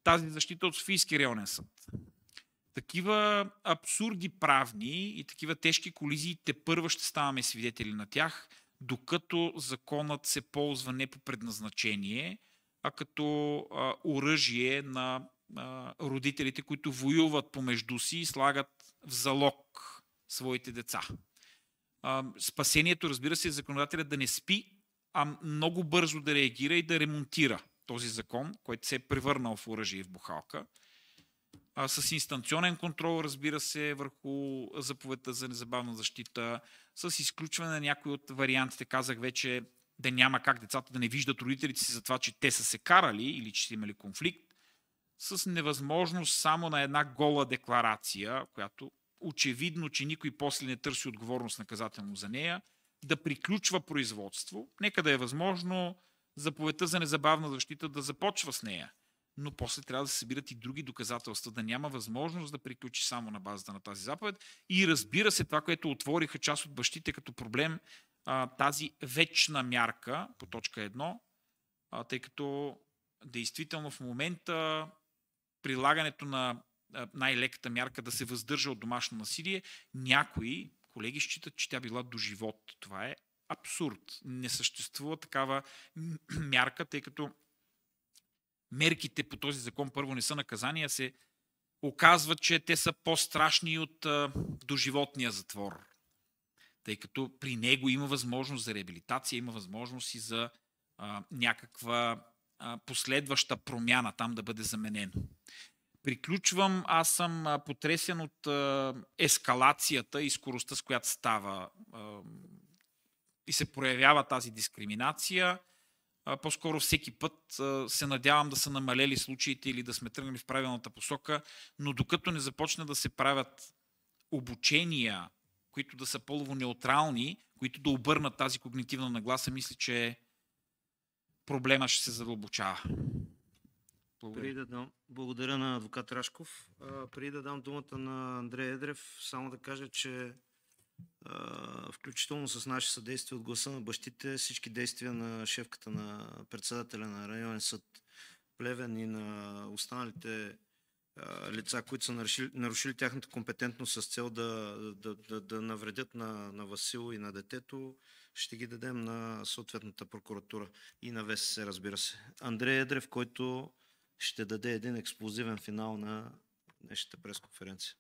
тази защита от Софийски районен съд. Такива абсурди правни и такива тежки колизии тепърва ще ставаме свидетели на тях, докато законът се ползва не по предназначение, а като оръжие на родителите, които воюват помежду си и слагат в залог своите деца. Спасението, разбира се, е законодателят да не спи, а много бързо да реагира и да ремонтира този закон, който се е превърнал в оръжие в бухалка. С инстанционен контрол, разбира се, върху заповедта за незабавна защита, с изключване на някои от вариантите, казах вече, да няма как децата да не виждат родителите си за това, че те са се карали или че са имали конфликт, с невъзможност само на една гола декларация, която очевидно, че никой после не търси отговорност наказателно за нея, да приключва производство. Нека да е възможно заповедта за незабавна защита да започва с нея, но после трябва да се събират и други доказателства, да няма възможност да приключи само на базата на тази заповед. И разбира се, това, което отвориха част от бащите като проблем, тази вечна мярка по точка 1, тъй като действително в момента прилагането на най-леката мярка да се въздържа от домашно насилие, някои колеги считат, че тя била до живот. Това е абсурд. Не съществува такава мярка, тъй като мерките по този закон първо не са наказания, се оказва, че те са по-страшни от доживотния затвор. Тъй като при него има възможност за реабилитация, има възможност и за някаква последваща промяна, там да бъде заменено. Приключвам, аз съм потресен от ескалацията и скоростта, с която става и се проявява тази дискриминация. По-скоро всеки път се надявам да са намалели случаите или да сме тръгнали в правилната посока, но докато не започне да се правят обучения, които да са полово неутрални, които да обърнат тази когнитивна нагласа, мисля, че проблема ще се задълбочава. Благодаря на адвокат Рашков. Преди да дам думата на Андрей Едрев, само да кажа, че включително с наше съдействие от гласа на бащите, всички действия на шефката на председателя на районен съд Плевен и на останалите лица, които са нарушили тяхната компетентност с цел да навредят на Васил и на детето, ще ги дадем на съответната прокуратура и на ВСС, разбира се. Андрей Едрев, който ще даде един експлозивен финал на днешната пресконференция.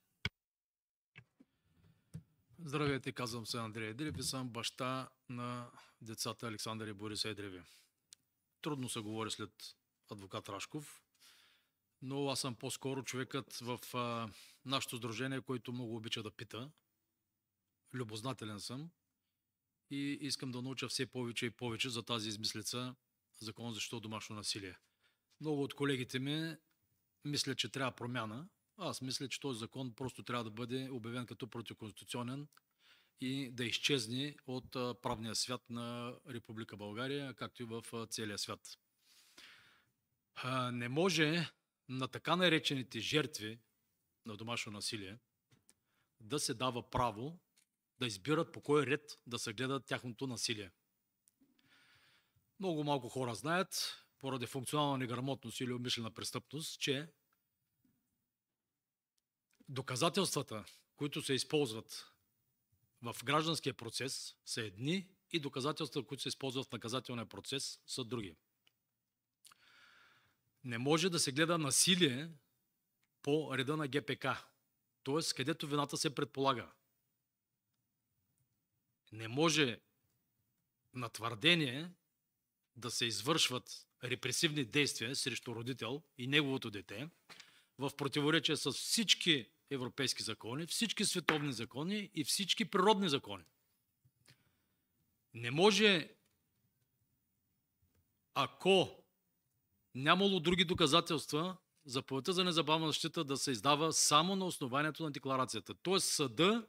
Здравейте, казвам се Андрей Едрев и съм баща на децата Александър и Борис Едреви. Трудно се говори след адвокат Рашков, но аз съм по-скоро човекът в нашето сдружение, който много обича да пита. Любознателен съм и искам да науча все повече и повече за тази измислица Закон за защита от домашно насилие. Много от колегите ми мислят, че трябва промяна. Аз мисля, че този закон просто трябва да бъде обявен като противоконституционен и да изчезне от правния свят на Република България, както и в целия свят. Не може на така наречените жертви на домашно насилие да се дава право да избират по кой ред да се гледа тяхното насилие. Много малко хора знаят, поради функционална неграмотност или умишлена престъпност, че доказателствата, които се използват в гражданския процес, са едни и доказателствата, които се използват в наказателния процес, са други. Не може да се гледа насилие по реда на ГПК, т.е. където вината се предполага. Не може на твърдение да се извършват репресивни действия срещу родител и неговото дете в противоречие с всички европейски закони, всички световни закони и всички природни закони. Не може, ако нямало други доказателства, заповедта за незабавна защита да се издава само на основанието на декларацията. Тоест съда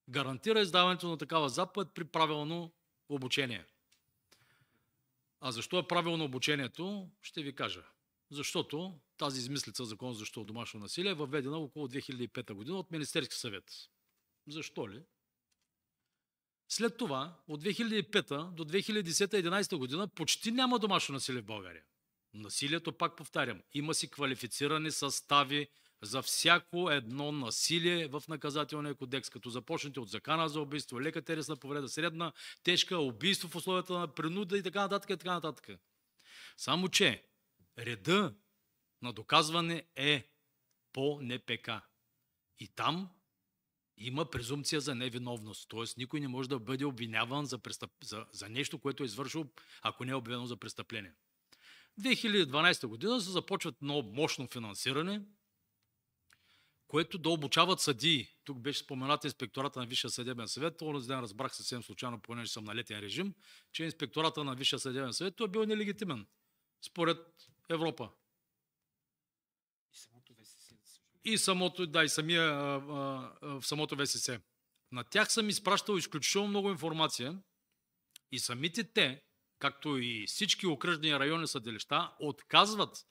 гарантира издаването на такава заповед при правилно обучение. А защо е правилно обучението, ще ви кажа. Защото тази измислица Закон за защита от домашно насилие е въведена около 2005 година от Министерски съвет. Защо ли? След това, от 2005 до 2010-2011 година почти няма домашно насилие в България. Насилието, пак повтарям, има си квалифицирани състави за всяко едно насилие в наказателния кодекс, като започнете от закана за убийство, лека телесна повреда, средна, тежка, убийство в условията на принуда и така нататък, и така нататък. Само че реда на доказване е по НПК. И там има презумпция за невиновност. Т.е. никой не може да бъде обвиняван за нещо, което е извършил, ако не е обвинено за престъпление. 2012 година се започват много мощно финансиране, което да обучават съдии. Тук беше споменат инспектората на Висшия съдебен съвет. Онзи ден разбрах съвсем случайно, понеже съм на летен режим, че инспектората на Висшия съдебен съвет той е бил нелегитимен според Европа. И самото, да, и самия в самото ВСС. На тях съм изпращал изключително много информация и самите те, както и всички окръжни районни съдилища, отказват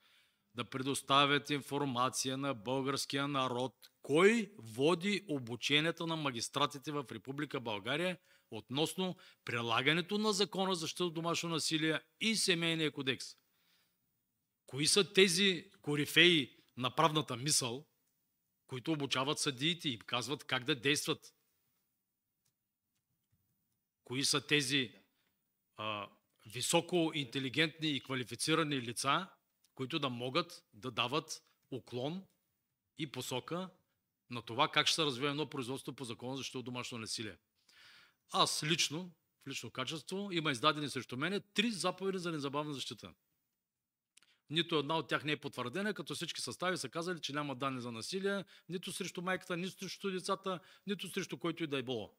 да предоставят информация на българския народ, кой води обучението на магистратите в Република България относно прилагането на Закона за защита от домашно насилие и Семейния кодекс. Кои са тези корифеи на правната мисъл, които обучават съдиите и казват как да действат? Кои са тези високо интелигентни и квалифицирани лица, които да могат да дават уклон и посока на това как ще се развие едно производство по Закона за защита от домашно насилие? Аз лично, в лично качество, има издадени срещу мене 3 заповеди за незабавна защита. Нито една от тях не е потвърдена, като всички състави са казали, че няма данни за насилие, нито срещу майката, нито срещу децата, нито срещу който и да е било.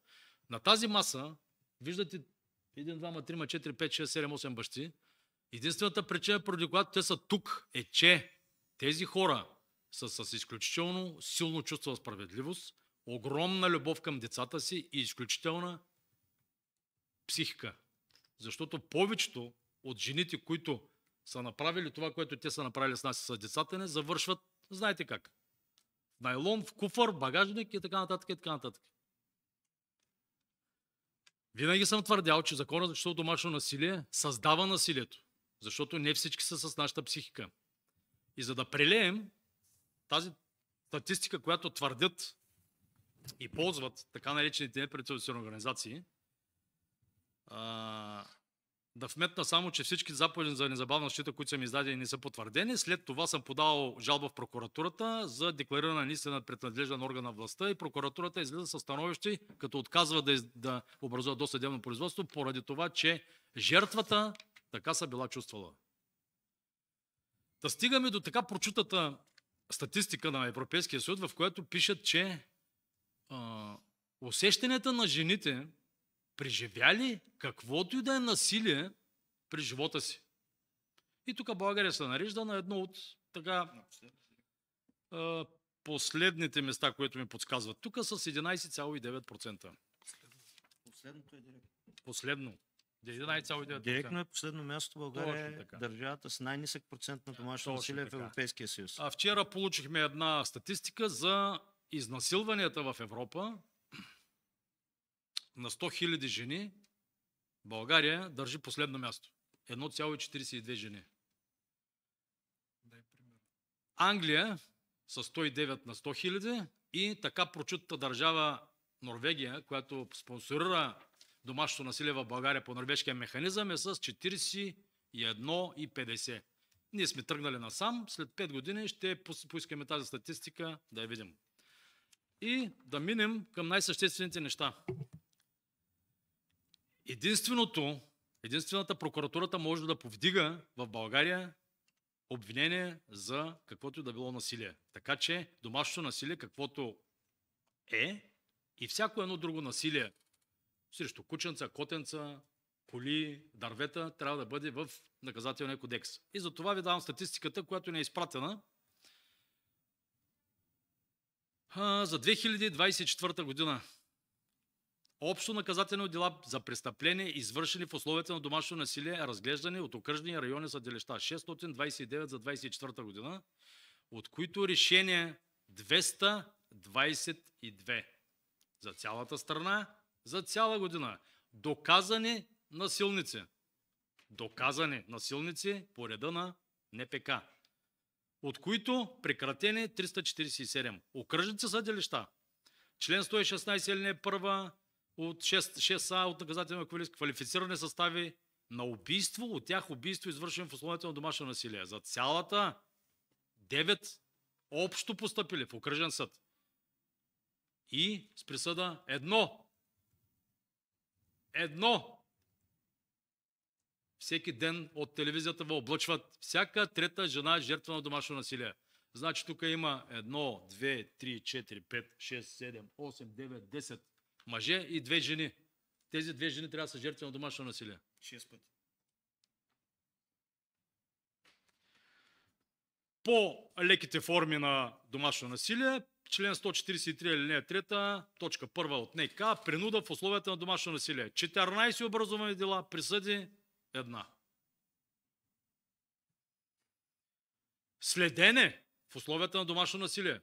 На тази маса, виждате 1, 2, 3, 4, 5, 6, 7, 8 бащи. Единствената причина, поради която те са тук, е, че тези хора са с изключително силно чувство за справедливост, огромна любов към децата си и изключителна психика. Защото повечето от жените, които са направили това, което те са направили с нас и с децата ни, завършват, знаете как, найлон, в куфър, багажник и така нататък, и така нататък. Винаги съм твърдял, че Законът за защита от домашно насилие създава насилието, защото не всички са с нашата психика. И за да прелеем тази статистика, която твърдят и ползват така наречените неправителствени организации, да вметна само, че всички заповеди за незабавна защита, които са ми издадени, не са потвърдени. След това съм подал жалба в прокуратурата за декларирана неистина пред надлежен орган на властта и прокуратурата излиза със становище, като отказва да образува досъдебно производство, поради това, че жертвата така са била чувствала. Да стигаме до така прочутата статистика на Европейския съд, в която пишат, че усещанията на жените, преживяли каквото и да е насилие при живота си. И тук България се нарежда на едно от така последните места, които ми подсказват. Тук с 11,9%. Последното е директно. Последно. 11,9%. Директно е последно място. България е държавата с най-нисък процент на домашно насилие в Европейския съюз. А вчера получихме една статистика за изнасилванията в Европа. На 100 000 жени България държи последно място. 1,42 жени. Англия с 109 на 100 000 и така прочутата държава Норвегия, която спонсорира домашното насилие в България по норвежкия механизъм, е с 41,50. Ние сме тръгнали насам, след 5 години ще поискаме тази статистика да я видим. И да минем към най-съществените неща. Единствената прокуратурата може да повдига в България обвинение за каквото и да било насилие. Така че домашното насилие, каквото е, и всяко едно друго насилие срещу кученца, котенца, коли, дървета, трябва да бъде в наказателния кодекс. И за това ви давам статистиката, която ни е изпратена за 2024 година. Общо наказателни дела за престъпления, извършени в условията на домашно насилие, разглеждани от окръжни и районни съдилища. 629 за 2024 година, от които решение 222 за цялата страна, за цяла година. Доказани насилници. Доказани насилници по реда на НПК. От които прекратени 347. Окръжните съдилища. Член 116 алинея 1 от 6А от наказателния кодекс, квалифицирани състави на убийство, от тях убийство извършено в условията на домашно насилие. За цялата 9 общо постъпили в окръжен съд. И с присъда едно. Всеки ден от телевизията ви облъчват всяка трета жена жертва на домашно насилие. Значи тук има 1, 2, 3, 4, 5, 6, 7, 8, 9, 10 мъже и 2 жени. Тези 2 жени трябва да са жертви на домашно насилие. 6 пъти. По леките форми на домашно насилие, член 143 алинея 3, точка 1 от НК, принуда в условията на домашно насилие. 14 образувани дела, присъди 1. Следене в условията на домашно насилие.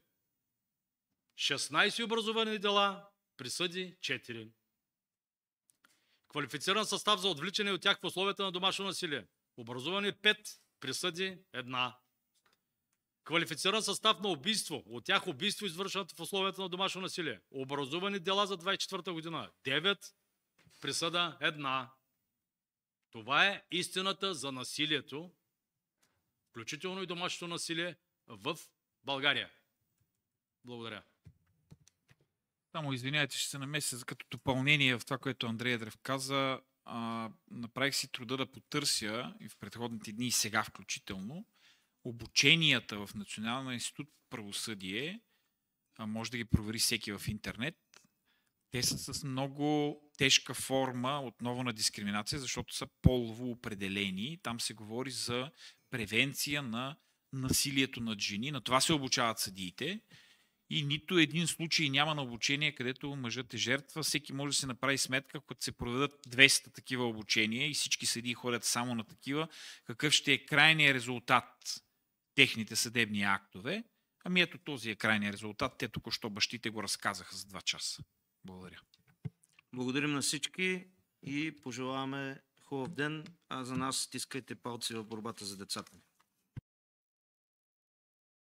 16 образувани дела, присъди 4. Квалифициран състав за отвличане от тях в условията на домашно насилие. Образувани 5, присъди 1. Квалифициран състав на убийство. От тях убийство извършват в условията на домашно насилие. Образувани дела за 24 година. 9, присъда 1. Това е истината за насилието, включително и домашното насилие в България. Благодаря. Само извиняйте, ще се намеся като допълнение в това, което Андрей Едрев каза. Направих си труда да потърся и в предходните дни и сега включително обученията в Националния институт по правосъдие, може да ги провери всеки в интернет. Те са с много тежка форма отново на дискриминация, защото са полово определени. Там се говори за превенция на насилието над жени. На това се обучават съдиите. И нито един случай няма на обучение, където мъжът е жертва. Всеки може да се направи сметка, когато се проведат 200 такива обучения и всички съдии ходят само на такива, какъв ще е крайният резултат техните съдебни актове. Ами ето този е крайният резултат. Те току-що бащите го разказаха за 2 часа. Благодаря. Благодарим на всички и пожелаваме хубав ден, а за нас стискайте палци в борбата за децата.